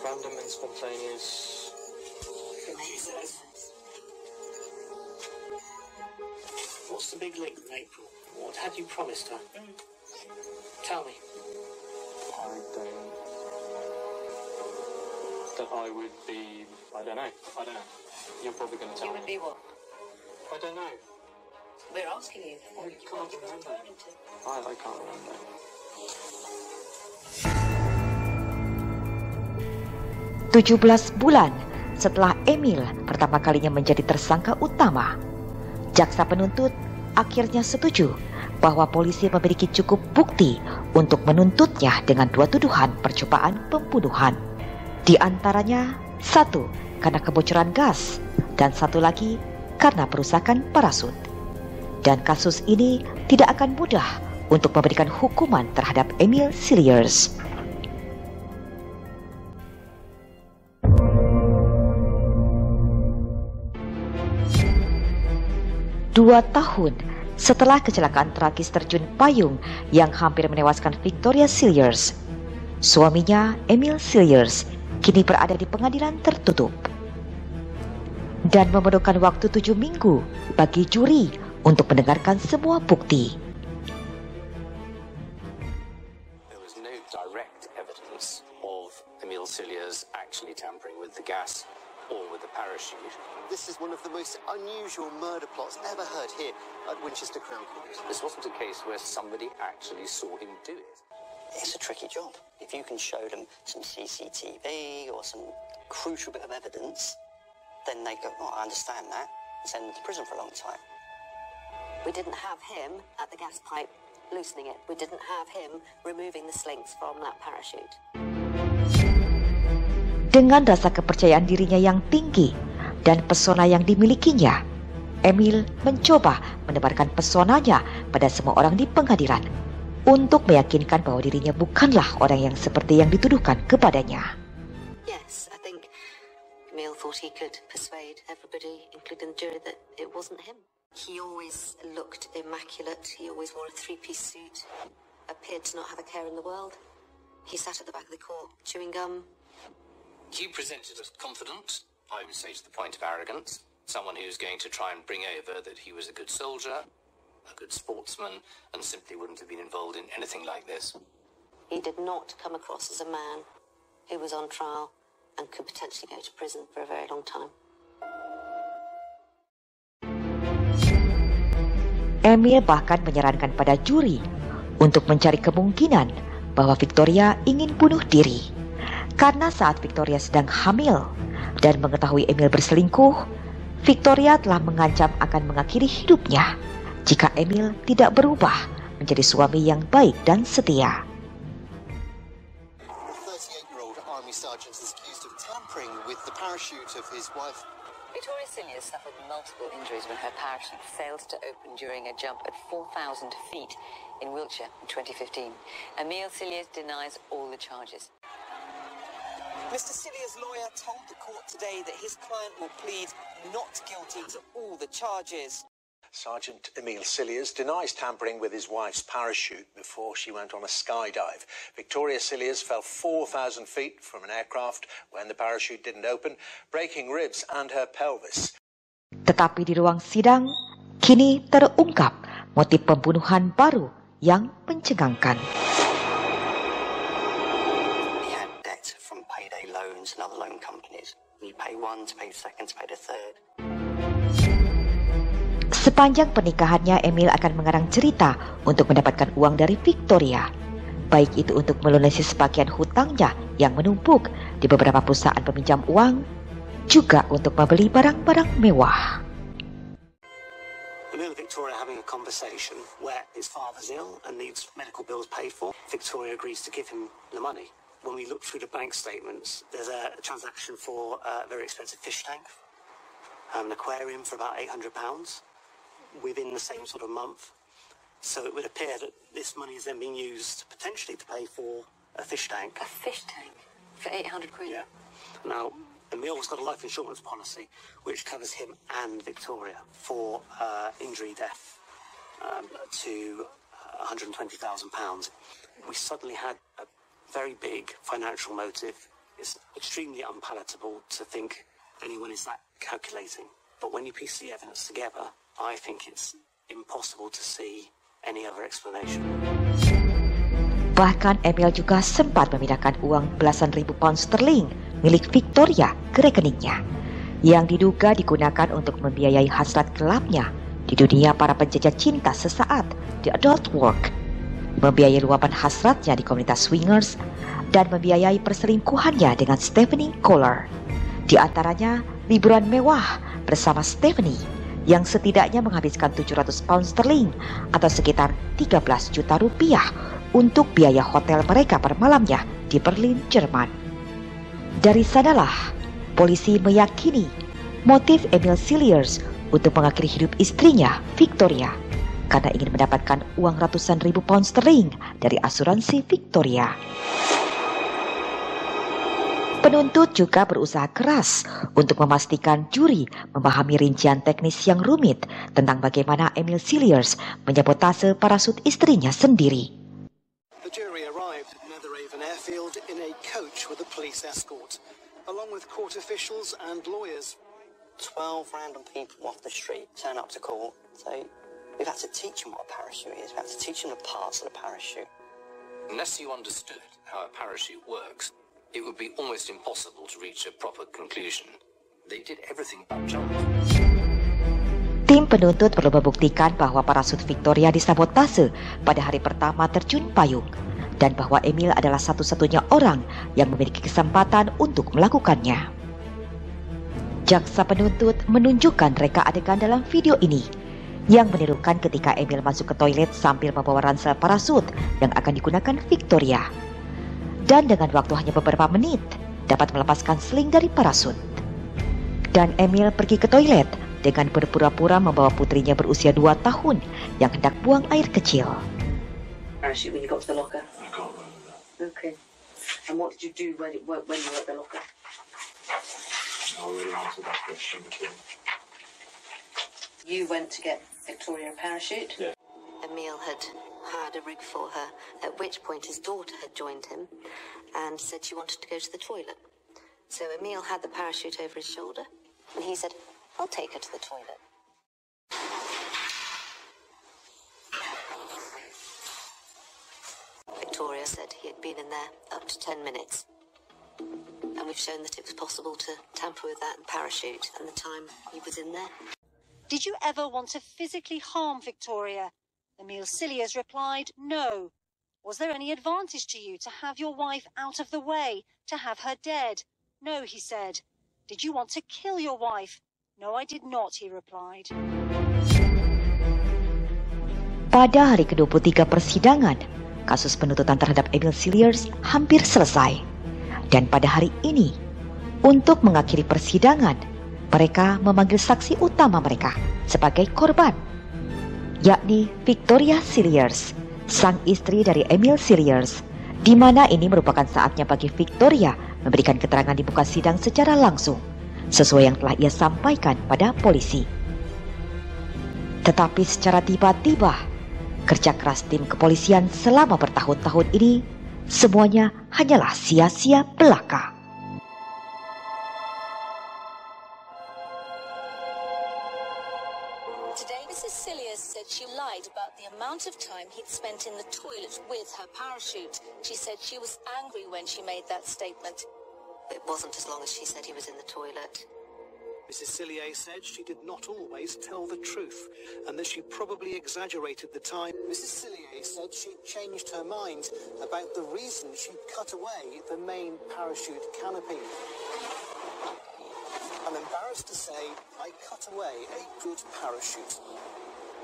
Random and spontaneous. He says, what's the big link with April? What had you promised her? Tell me. I don't. That I would be. I don't know. You're probably going to tell me. You would be what? I don't know. We're asking you. I can't remember. I can't remember. 17 bulan setelah Emil pertama kalinya menjadi tersangka utama, jaksa penuntut akhirnya setuju bahwa polisi memiliki cukup bukti untuk menuntutnya dengan 2 tuduhan percobaan pembunuhan. Di antaranya 1 karena kebocoran gas dan 1 lagi karena perusakan parasut. Dan kasus ini tidak akan mudah untuk memberikan hukuman terhadap Emil Cilliers. 2 tahun setelah kecelakaan tragis terjun payung yang hampir menewaskan Victoria Cilliers, suaminya Emil Cilliers kini berada di pengadilan tertutup dan memerlukan waktu 7 minggu bagi juri untuk mendengarkan semua bukti. There was no direct evidence of Emil Cilliers actually tampering with the gas or with the parachute. This is one of the most unusual murder plots ever heard here at Winchester Crown Court. This wasn't a case where somebody actually saw him do it. It's a tricky job. If you can show them some CCTV or some crucial bit of evidence, then they go, oh, I understand that, and send them to prison for a long time. We didn't have him at the gas pipe loosening it. We didn't have him removing the slinks from that parachute. Dengan rasa kepercayaan dirinya yang tinggi dan pesona yang dimilikinya, Emil mencoba menebarkan pesonanya pada semua orang di pengadilan untuk meyakinkan bahwa dirinya bukanlah orang yang seperti yang dituduhkan kepadanya. Yes, I think Emil thought he could persuade everybody, including the jury, that it wasn't him. He always looked immaculate. He always wore a 3-piece suit, appeared to not have a care in the world. He sat at the back of the court, chewing gum. He presented as confident, I would say to the point of arrogance, someone who's going to try and bring over that he was a good soldier, a good sportsman, and simply wouldn't have been involved in anything like this. He did not come across as a man who was on trial and could potentially go to prison for a very long time. Emil bahkan menyarankan pada juri untuk mencari kemungkinan bahwa Victoria ingin bunuh diri. Karena saat Victoria sedang hamil dan mengetahui Emil berselingkuh, Victoria telah mengancam akan mengakhiri hidupnya jika Emil tidak berubah menjadi suami yang baik dan setia. The 38-year-old army sergeant is accused of tampering with the parachute of his wife. Victoria Cilliers suffered multiple injuries when her parachute failed to open during a jump at 4,000 feet in Wiltshire in 2015. Emil Cilliers denies all the charges. Mr. Cilliers' lawyer told the court today that his client will plead not guilty to all the charges. Sergeant Emil Cilliers denies tampering with his wife's parachute before she went on a skydive. Victoria Cilliers fell 4,000 feet from an aircraft when the parachute didn't open, breaking ribs and her pelvis. Tetapi di ruang sidang, kini terungkap motif pembunuhan baru yang mencengangkan. He had debt from payday loans and other loan companies. You pay one, to pay the second, to pay the third. Sepanjang pernikahannya, Emil akan mengarang cerita untuk mendapatkan uang dari Victoria. Baik itu untuk melunasi sebagian hutangnya yang menumpuk di beberapa perusahaan peminjam uang, juga untuk membeli barang-barang mewah. Emil and Victoria having a conversation where his father's ill and needs medical bills paid for. Victoria agrees to give him the money. When we look through the bank statements, there's a transaction for a very expensive fish tank, an aquarium for about £800 within the same sort of month. So it would appear that this money is then being used potentially to pay for a fish tank. A fish tank for 800 quid? Yeah. Now, Emil's got a life insurance policy which covers him and Victoria for injury death to £120,000. We suddenly had a very big financial motive. It's extremely unpalatable to think anyone is that calculating. But when you piece the evidence together, I think it's impossible to see any other explanation. Bahkan Emil juga sempat memindahkan uang belasan ribu pound sterling milik Victoria ke rekeningnya, yang diduga digunakan untuk membiayai hasrat gelapnya di dunia para penjajah cinta sesaat di adult work, membiayai luapan hasratnya di komunitas swingers, dan membiayai perselingkuhannya dengan Stephanie Kohler. Di antaranya liburan mewah bersama Stephanie yang setidaknya menghabiskan 700 pound sterling atau sekitar 13 juta rupiah untuk biaya hotel mereka per malamnya di Berlin, Jerman. Dari sanalah polisi meyakini motif Emil Cilliers untuk mengakhiri hidup istrinya, Victoria, karena ingin mendapatkan uang ratusan ribu pound sterling dari asuransi Victoria. Penuntut juga berusaha keras untuk memastikan juri memahami rincian teknis yang rumit tentang bagaimana Emil Cilliers menyabotase parasut istrinya sendiri. The jury arrived at Netheravon Airfield in a coach with a police escort, along with court officials and lawyers. 12 random people off the street turn up to court. So we've had to teach them what a parachute is. We've had to teach them the parts of the parachute. Unless you understood how a parachute works, it would be almost impossible to reach a proper conclusion. They did everything but jump. Tim penuntut perlu membuktikan bahwa parasut Victoria disabotase pada hari pertama terjun payung, dan bahwa Emil adalah satu-satunya orang yang memiliki kesempatan untuk melakukannya. Jaksa penuntut menunjukkan reka adegan dalam video ini yang menirukan ketika Emil masuk ke toilet sambil membawa ransel parasut yang akan digunakan Victoria. Dan dengan waktu hanya beberapa menit, dapat melepaskan sling dari parasut. Dan Emil pergi ke toilet dengan berpura-pura membawa putrinya berusia 2 tahun yang hendak buang air kecil. Parachute when you got to the locker? I can't remember that. Okay. And what did you do when you were at the locker? I already answered that question before. You went to get Victoria a parachute? Yeah. Emil had hired a rig for her, at which point his daughter had joined him and said she wanted to go to the toilet. So Emil had the parachute over his shoulder and he said, "I'll take her to the toilet." Victoria said he had been in there up to 10 minutes. And we've shown that it was possible to tamper with that parachute and the time he was in there. Did you ever want to physically harm Victoria? Emil Cilliers replied, no. Was there any advantage to you to have your wife out of the way, to have her dead? No, he said. Did you want to kill your wife? No, I did not, he replied. Pada hari ke-23 persidangan, kasus penuntutan terhadap Emil Cilliers hampir selesai. Dan pada hari ini, untuk mengakhiri persidangan, mereka memanggil saksi utama mereka sebagai korban, yakni Victoria Cilliers, sang istri dari Emil Cilliers, di mana ini merupakan saatnya bagi Victoria memberikan keterangan di muka sidang secara langsung, sesuai yang telah ia sampaikan pada polisi. Tetapi secara tiba-tiba, kerja keras tim kepolisian selama bertahun-tahun ini semuanya hanyalah sia-sia belaka. Today, Mrs. Cilliers said she lied about the amount of time he'd spent in the toilet with her parachute. She said she was angry when she made that statement. It wasn't as long as she said he was in the toilet. Mrs. Cilliers said she did not always tell the truth and that she probably exaggerated the time. Mrs. Cilliers said she changed her mind about the reason she cut away the main parachute canopy. I'm embarrassed to say I cut away a good parachute.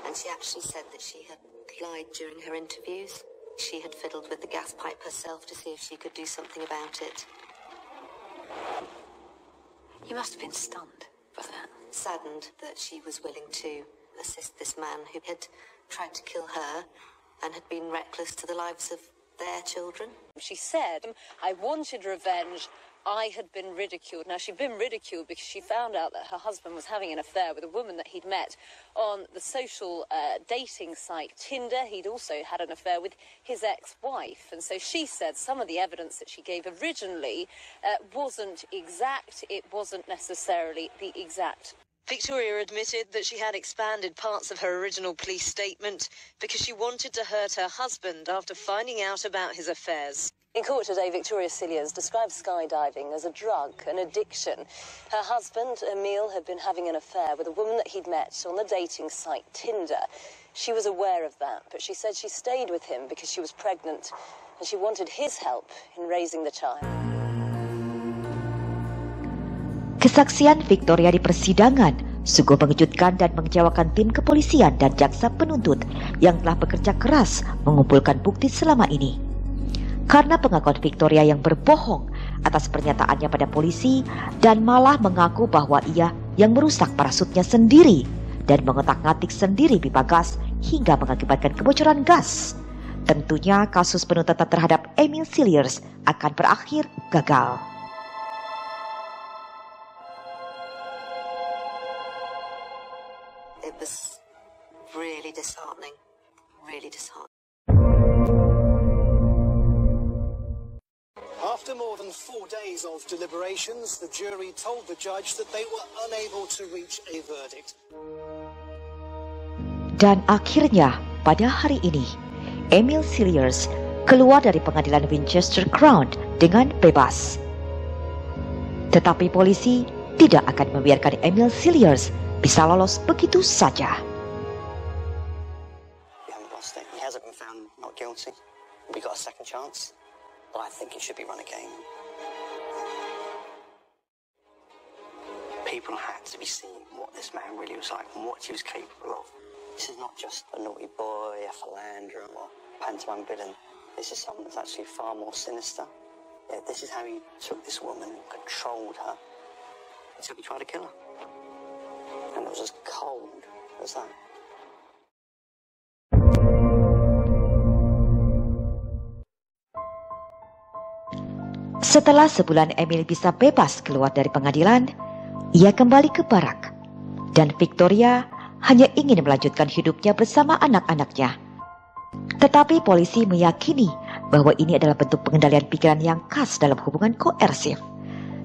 And she actually said that she had lied during her interviews. She had fiddled with the gas pipe herself to see if she could do something about it. You must have been stunned by that. Saddened that she was willing to assist this man who had tried to kill her and had been reckless to the lives of their children. She said, I wanted revenge. I had been ridiculed. Now, she'd been ridiculed because she found out that her husband was having an affair with a woman that he'd met on the social dating site Tinder. He'd also had an affair with his ex-wife. And so she said some of the evidence that she gave originally wasn't exact. It wasn't necessarily the exact. Victoria admitted that she had expanded parts of her original police statement because she wanted to hurt her husband after finding out about his affairs. In court today, Victoria Cilliers described skydiving as a drug, an addiction. Her husband, Emil, had been having an affair with a woman that he'd met on the dating site Tinder. She was aware of that, but she said she stayed with him because she was pregnant and she wanted his help in raising the child. Kesaksian Victoria di persidangan sungguh mengejutkan dan mengecewakan tim kepolisian dan jaksa penuntut yang telah bekerja keras mengumpulkan bukti selama ini. Karena pengakuan Victoria yang berbohong atas pernyataannya pada polisi dan malah mengaku bahwa ia yang merusak parasutnya sendiri dan mengotak-ngatik sendiri pipa gas hingga mengakibatkan kebocoran gas. Tentunya kasus penuntutan terhadap Emil Cilliers akan berakhir gagal. It was really disheartening, really disheartening. After more than 4 days of deliberations, the jury told the judge that they were unable to reach a verdict. Dan akhirnya, pada hari ini, Emil Cilliers keluar dari pengadilan Winchester Crown dengan bebas. Tetapi polisi tidak akan membiarkan Emil Cilliers bisa lolos begitu saja. We haven't lost it. He hasn't been found not guilty. We got a second chance. But I think it should be run again. People had to be seeing what this man really was like and what he was capable of. This is not just a naughty boy, a philanderer, or a pantomime villain. This is someone that's actually far more sinister. Yeah, this is how he took this woman and controlled her until he tried to kill her. And it was as cold as that. Setelah sebulan Emil bisa bebas keluar dari pengadilan, ia kembali ke barak. Dan Victoria hanya ingin melanjutkan hidupnya bersama anak-anaknya. Tetapi polisi meyakini bahwa ini adalah bentuk pengendalian pikiran yang khas dalam hubungan koersif.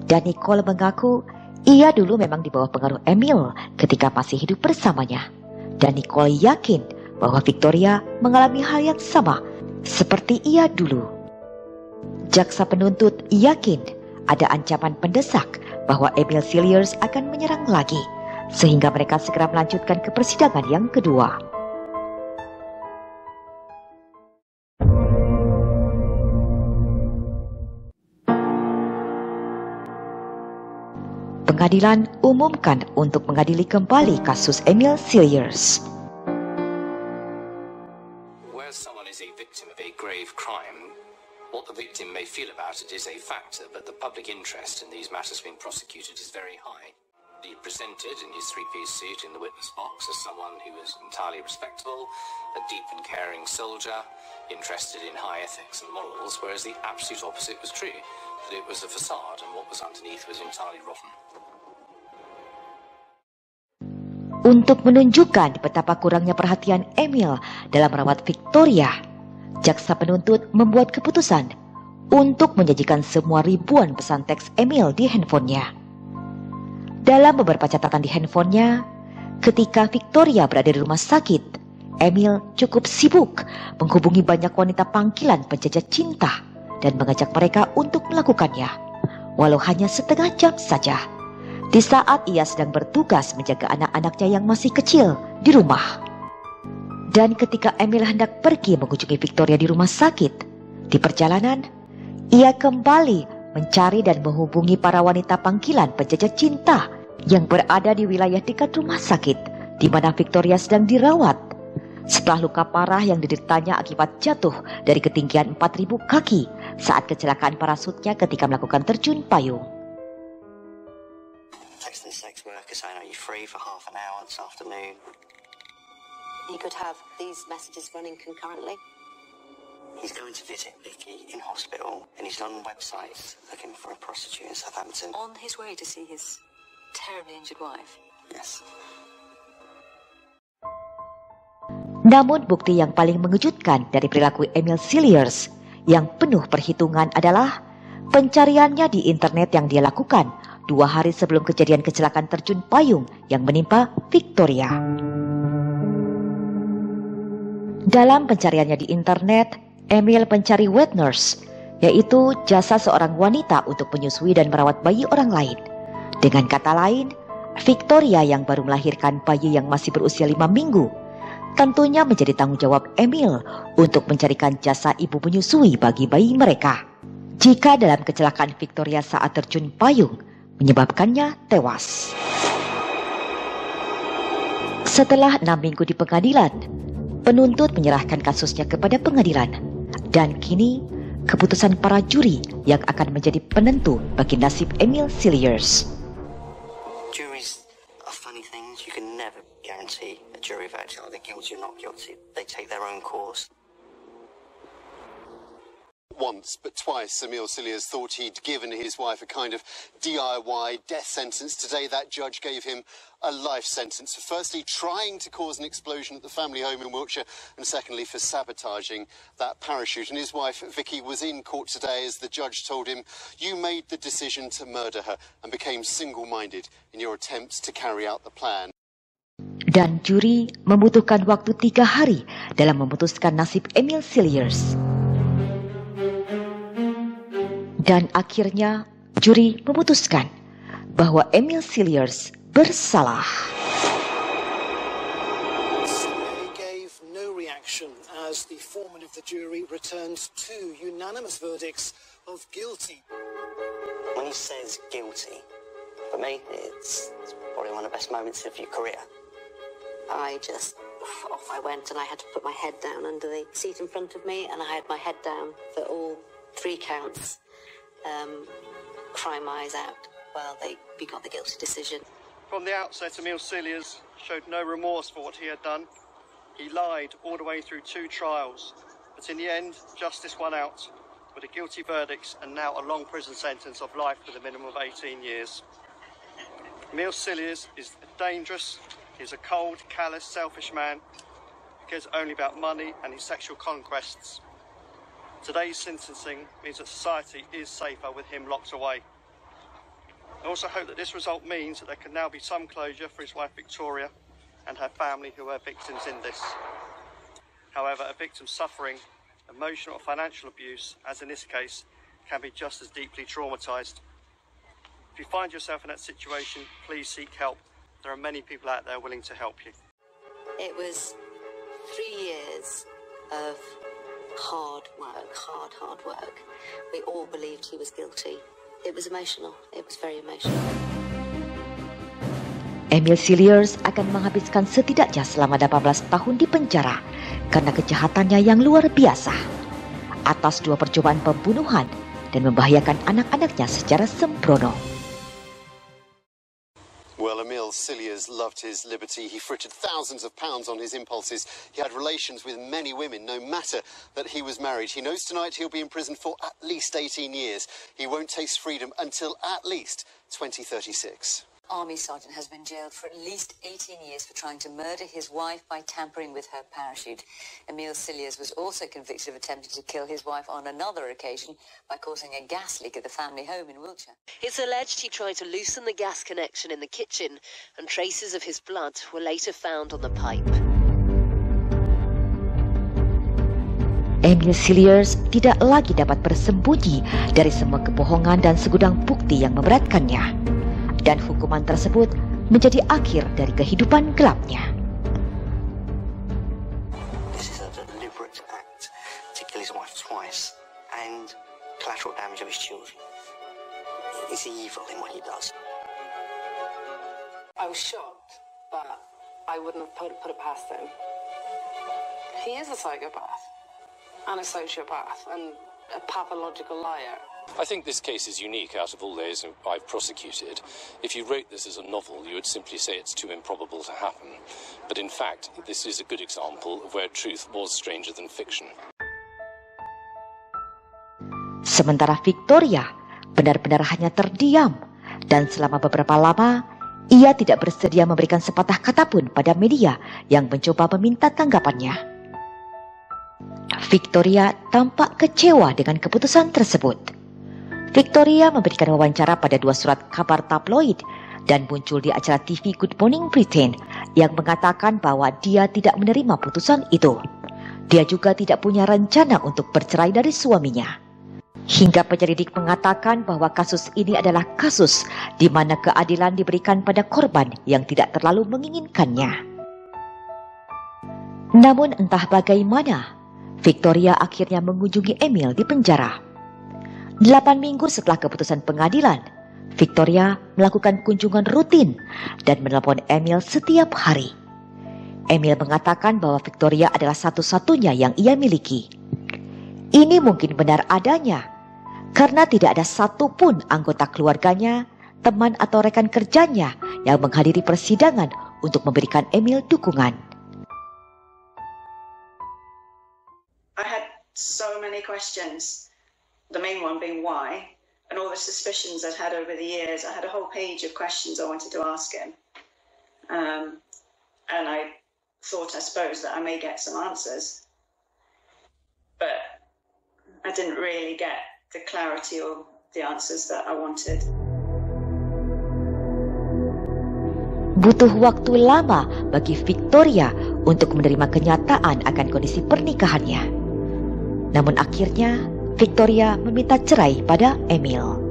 Dan Nicole mengaku ia dulu memang di bawah pengaruh Emil ketika masih hidup bersamanya. Dan Nicole yakin bahwa Victoria mengalami hal yang sama seperti ia dulu. Jaksa penuntut yakin ada ancaman mendesak bahwa Emil Cilliers akan menyerang lagi, sehingga mereka segera melanjutkan ke persidangan yang kedua. Pengadilan umumkan untuk mengadili kembali kasus Emil Cilliers. Where someone is a victim of a grave crime, what the victim may feel about it is a factor, but the public interest in these matters being prosecuted is very high. He presented in his three-piece suit in the witness box as someone who was entirely respectable, a deep and caring soldier, interested in high ethics and morals, whereas the absolute opposite was true, that it was a facade and what was underneath was entirely rotten. Untuk menunjukkan betapa kurangnya perhatian Emil dalam merawat Victoria, jaksa penuntut membuat keputusan untuk menyajikan semua ribuan pesan teks Emil di handphonenya. Dalam beberapa catatan di handphonenya, ketika Victoria berada di rumah sakit, Emil cukup sibuk menghubungi banyak wanita panggilan penjajah cinta dan mengajak mereka untuk melakukannya. walau hanya setengah jam saja, di saat ia sedang bertugas menjaga anak-anaknya yang masih kecil di rumah. Dan ketika Emil hendak pergi mengunjungi Victoria di rumah sakit, di perjalanan, ia kembali mencari dan menghubungi para wanita panggilan penjajah cinta yang berada di wilayah dekat rumah sakit di mana Victoria sedang dirawat setelah luka parah yang dideritanya akibat jatuh dari ketinggian 4.000 kaki saat kecelakaan parasutnya ketika melakukan terjun payung. Texting the sex worker saying, "Are you free for half an hour this afternoon?" You could have these messages running concurrently. He's going to visit Vicky in hospital and he's on websites looking for a prostitute in Southampton. On his way to see his terribly injured wife? Yes. Namun bukti yang paling mengejutkan dari perilaku Emil Cilliers yang penuh perhitungan adalah pencariannya di internet yang dia lakukan 2 hari sebelum kejadian kecelakaan terjun payung yang menimpa Victoria. Dalam pencariannya di internet, Emil mencari wet nurse, yaitu jasa seorang wanita untuk menyusui dan merawat bayi orang lain. Dengan kata lain, Victoria yang baru melahirkan bayi yang masih berusia 5 minggu, tentunya menjadi tanggung jawab Emil untuk mencarikan jasa ibu menyusui bagi bayi mereka. Jika dalam kecelakaan Victoria saat terjun payung menyebabkannya tewas. Setelah 6 minggu di pengadilan, penuntut menyerahkan kasusnya kepada pengadilan. Dan kini, keputusan para juri yang akan menjadi penentu bagi nasib Emil Cilliers. Juries are funny things. You can never guarantee a jury verdict. Are they guilty or not guilty? They take their own course. Once, but twice, Emil Cilliers thought he'd given his wife a kind of DIY death sentence. Today, that judge gave him a life sentence for firstly trying to cause an explosion at the family home in Wiltshire, and secondly for sabotaging that parachute. And his wife, Vicky, was in court today as the judge told him, "You made the decision to murder her and became single-minded in your attempts to carry out the plan." Dan juri membutuhkan waktu 3 hari dalam memutuskan nasib Emil Cilliers. Dan akhirnya juri memutuskan bahwa Emil Cilliers bersalah. He gave no reaction as the foreman of the jury returned 2 unanimous verdicts of guilty. When he says guilty, for me, it's probably one of the best moments of your career. Off I went and I had to put my head down under the seat in front of me, and I had my head down for all 3 counts. Crying my eyes out. Well, we got the guilty decision. From the outset, Emil Cilliers showed no remorse for what he had done. He lied all the way through 2 trials, but in the end, justice won out with a guilty verdict and now a long prison sentence of life with a minimum of 18 years. Emil Cilliers is dangerous. He's a cold, callous, selfish man who cares only about money and his sexual conquests. Today's sentencing means that society is safer with him locked away. I also hope that this result means that there can now be some closure for his wife Victoria and her family who are victims in this. However, a victim suffering emotional or financial abuse, as in this case, can be just as deeply traumatised. If you find yourself in that situation, please seek help. There are many people out there willing to help you. It was 3 years of hard work. We all believed he was guilty. It was emotional. It was very emotional. Emil Cilliers akan menghabiskan setidaknya selama 18 tahun di penjara karena kejahatannya yang luar biasa. Atas 2 percobaan pembunuhan dan membahayakan anak-anaknya secara sembrono. Well, Emil Cilliers loved his liberty. He frittered thousands of pounds on his impulses. He had relations with many women, no matter that he was married. He knows tonight he'll be in prison for at least 18 years. He won't taste freedom until at least 2036. Army sergeant has been jailed for at least 18 years for trying to murder his wife by tampering with her parachute. Emil Cilliers was also convicted of attempting to kill his wife on another occasion by causing a gas leak at the family home in Wiltshire. It's alleged he tried to loosen the gas connection in the kitchen, and traces of his blood were later found on the pipe. Emil Cilliers tidak lagi dapat bersembunyi dari semua kebohongan dan segudang bukti yang memberatkannya. Dan hukuman tersebut menjadi akhir dari kehidupan gelapnya. This is a deliberate act to kill his wife twice and collateral damage of his children. He's evil in what he does. I was shocked, but I wouldn't have put it past him. He is a psychopath, and a sociopath, and a pathological liar. I think this case is unique out of all those I've prosecuted. If you wrote this as a novel, you would simply say it's too improbable to happen. But in fact, this is a good example of where truth was stranger than fiction. Sementara Victoria benar-benar hanya terdiam, dan selama beberapa lama, ia tidak bersedia memberikan sepatah kata pun pada media yang mencoba meminta tanggapannya. Victoria tampak kecewa dengan keputusan tersebut. Victoria memberikan wawancara pada 2 surat kabar tabloid dan muncul di acara TV Good Morning Britain yang mengatakan bahwa dia tidak menerima putusan itu. Dia juga tidak punya rencana untuk bercerai dari suaminya. Hingga penyelidik mengatakan bahwa kasus ini adalah kasus di mana keadilan diberikan pada korban yang tidak terlalu menginginkannya. Namun entah bagaimana, Victoria akhirnya mengunjungi Emil di penjara. 8 minggu setelah keputusan pengadilan, Victoria melakukan kunjungan rutin dan menelpon Emil setiap hari. Emil mengatakan bahwa Victoria adalah satu-satunya yang ia miliki. Ini mungkin benar adanya, karena tidak ada satupun anggota keluarganya, teman atau rekan kerjanya yang menghadiri persidangan untuk memberikan Emil dukungan. I had so many questions, the main one being why, and all the suspicions I'd had over the years. I had a whole page of questions I wanted to ask him. And I thought, I suppose, that I may get some answers. But I didn't really get the clarity or the answers that I wanted. Butuh waktu lama bagi Victoria untuk menerima kenyataan akan kondisi pernikahannya. Namun akhirnya Victoria meminta cerai pada Emil.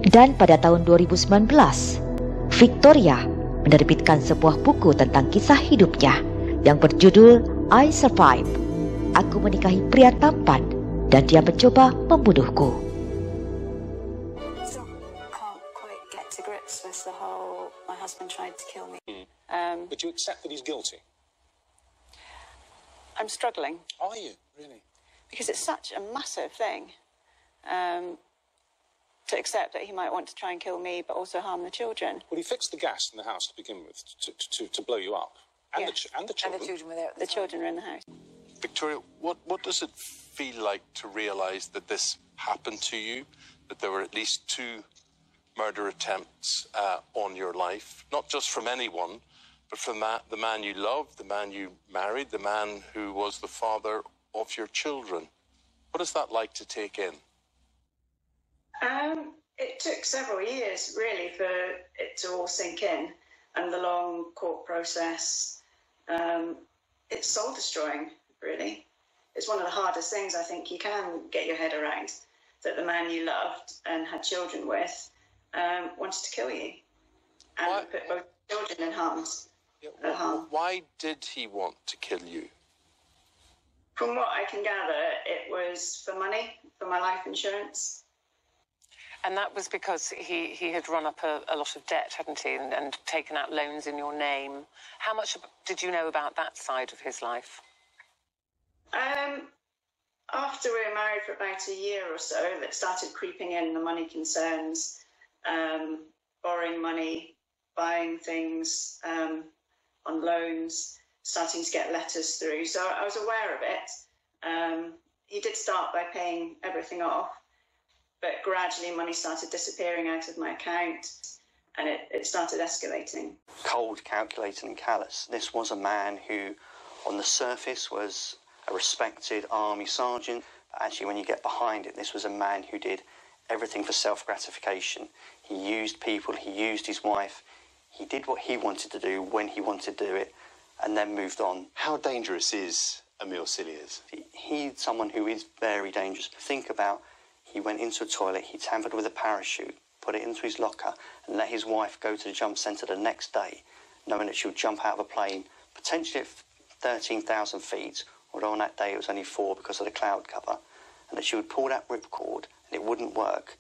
Dan pada tahun 2019, Victoria menerbitkan sebuah buku tentang kisah hidupnya yang berjudul I Survive. Aku menikahi pria tampan dan dia mencoba membunuhku. Can't quite get to grips with the whole my husband tried to kill me. But you accept that he's guilty? I'm struggling. Are you, really? Because it's such a massive thing to accept that he might want to try and kill me but also harm the children. Well, he fixed the gas in the house to begin with to blow you up. And, Yeah. the children. And the children were there. The children are in the house. Victoria, what does it feel like to realise that this happened to you, that there were at least 2 murder attempts on your life, not just from anyone, but from the man you loved, the man you married, the man who was the father of your children? What is that like to take in? It took several years, really, for it to all sink in, and the long court process. It's soul-destroying, really. It's one of the hardest things I think you can get your head around, that the man you loved and had children with wanted to kill you and put both children in harm. Why did he want to kill you? From what I can gather, it was for money, for my life insurance. And that was because he had run up a lot of debt, hadn't he, and taken out loans in your name. How much did you know about that side of his life? After we were married for about a year or so, that started creeping in, the money concerns, borrowing money, buying things on loans, starting to get letters through. So I was aware of it. He did start by paying everything off, but gradually money started disappearing out of my account, and it started escalating. Cold, calculating and callous. This was a man who, on the surface, was a respected army sergeant. But actually, when you get behind it, this was a man who did everything for self-gratification. He used people, he used his wife. He did what he wanted to do when he wanted to do it, and then moved on. How dangerous is a Emile Cilliers? He's someone who is very dangerous. Think about, he went into a toilet, he tampered with a parachute, put it into his locker, and let his wife go to the jump centre the next day, knowing that she would jump out of a plane, potentially at 13,000 feet, although on that day it was only 4 because of the cloud cover, and that she would pull that ripcord and it wouldn't work,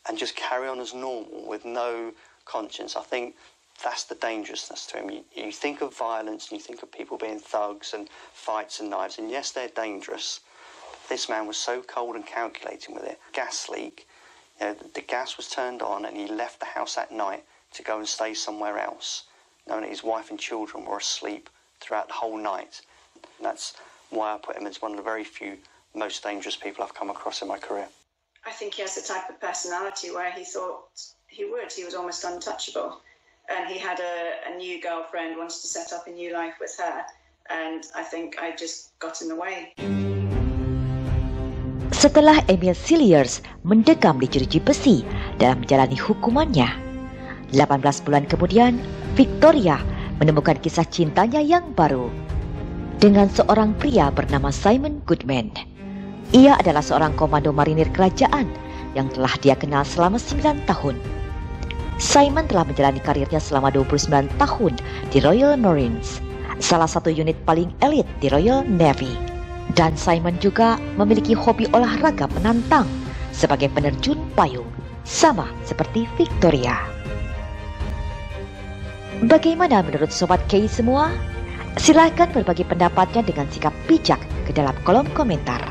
and just carry on as normal with no conscience. I think that's the dangerousness to him. You think of violence and you think of people being thugs and fights and knives, and yes, they're dangerous. This man was so cold and calculating with it. Gas leak, the gas was turned on and he left the house at night to go and stay somewhere else, knowing that his wife and children were asleep throughout the whole night. And that's why I put him as one of the very few most dangerous people I've come across in my career. I think he has the type of personality where he thought he would. He was almost untouchable. And he had a new girlfriend, wants to set up a new life with her. And I think I just got in the way. Setelah Emile Cilliers mendekam di jeruji besi dalam menjalani hukumannya, 18 bulan kemudian, Victoria menemukan kisah cintanya yang baru dengan seorang pria bernama Simon Goodman. Ia adalah seorang komando marinir kerajaan yang telah dia kenal selama 9 tahun. Simon telah menjalani karirnya selama 29 tahun di Royal Marines, salah satu unit paling elit di Royal Navy. Dan Simon juga memiliki hobi olahraga menantang sebagai penerjun payung, sama seperti Victoria. Bagaimana menurut Sobat K semua? Silahkan berbagi pendapatnya dengan sikap bijak ke dalam kolom komentar.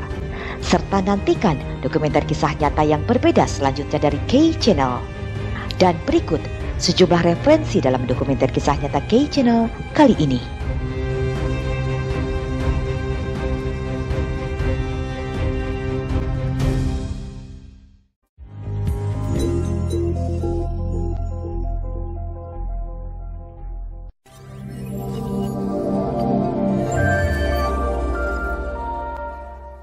Serta nantikan dokumenter kisah nyata yang berbeda selanjutnya dari K Channel. Dan berikut sejumlah referensi dalam dokumenter kisah nyata K Channel kali ini.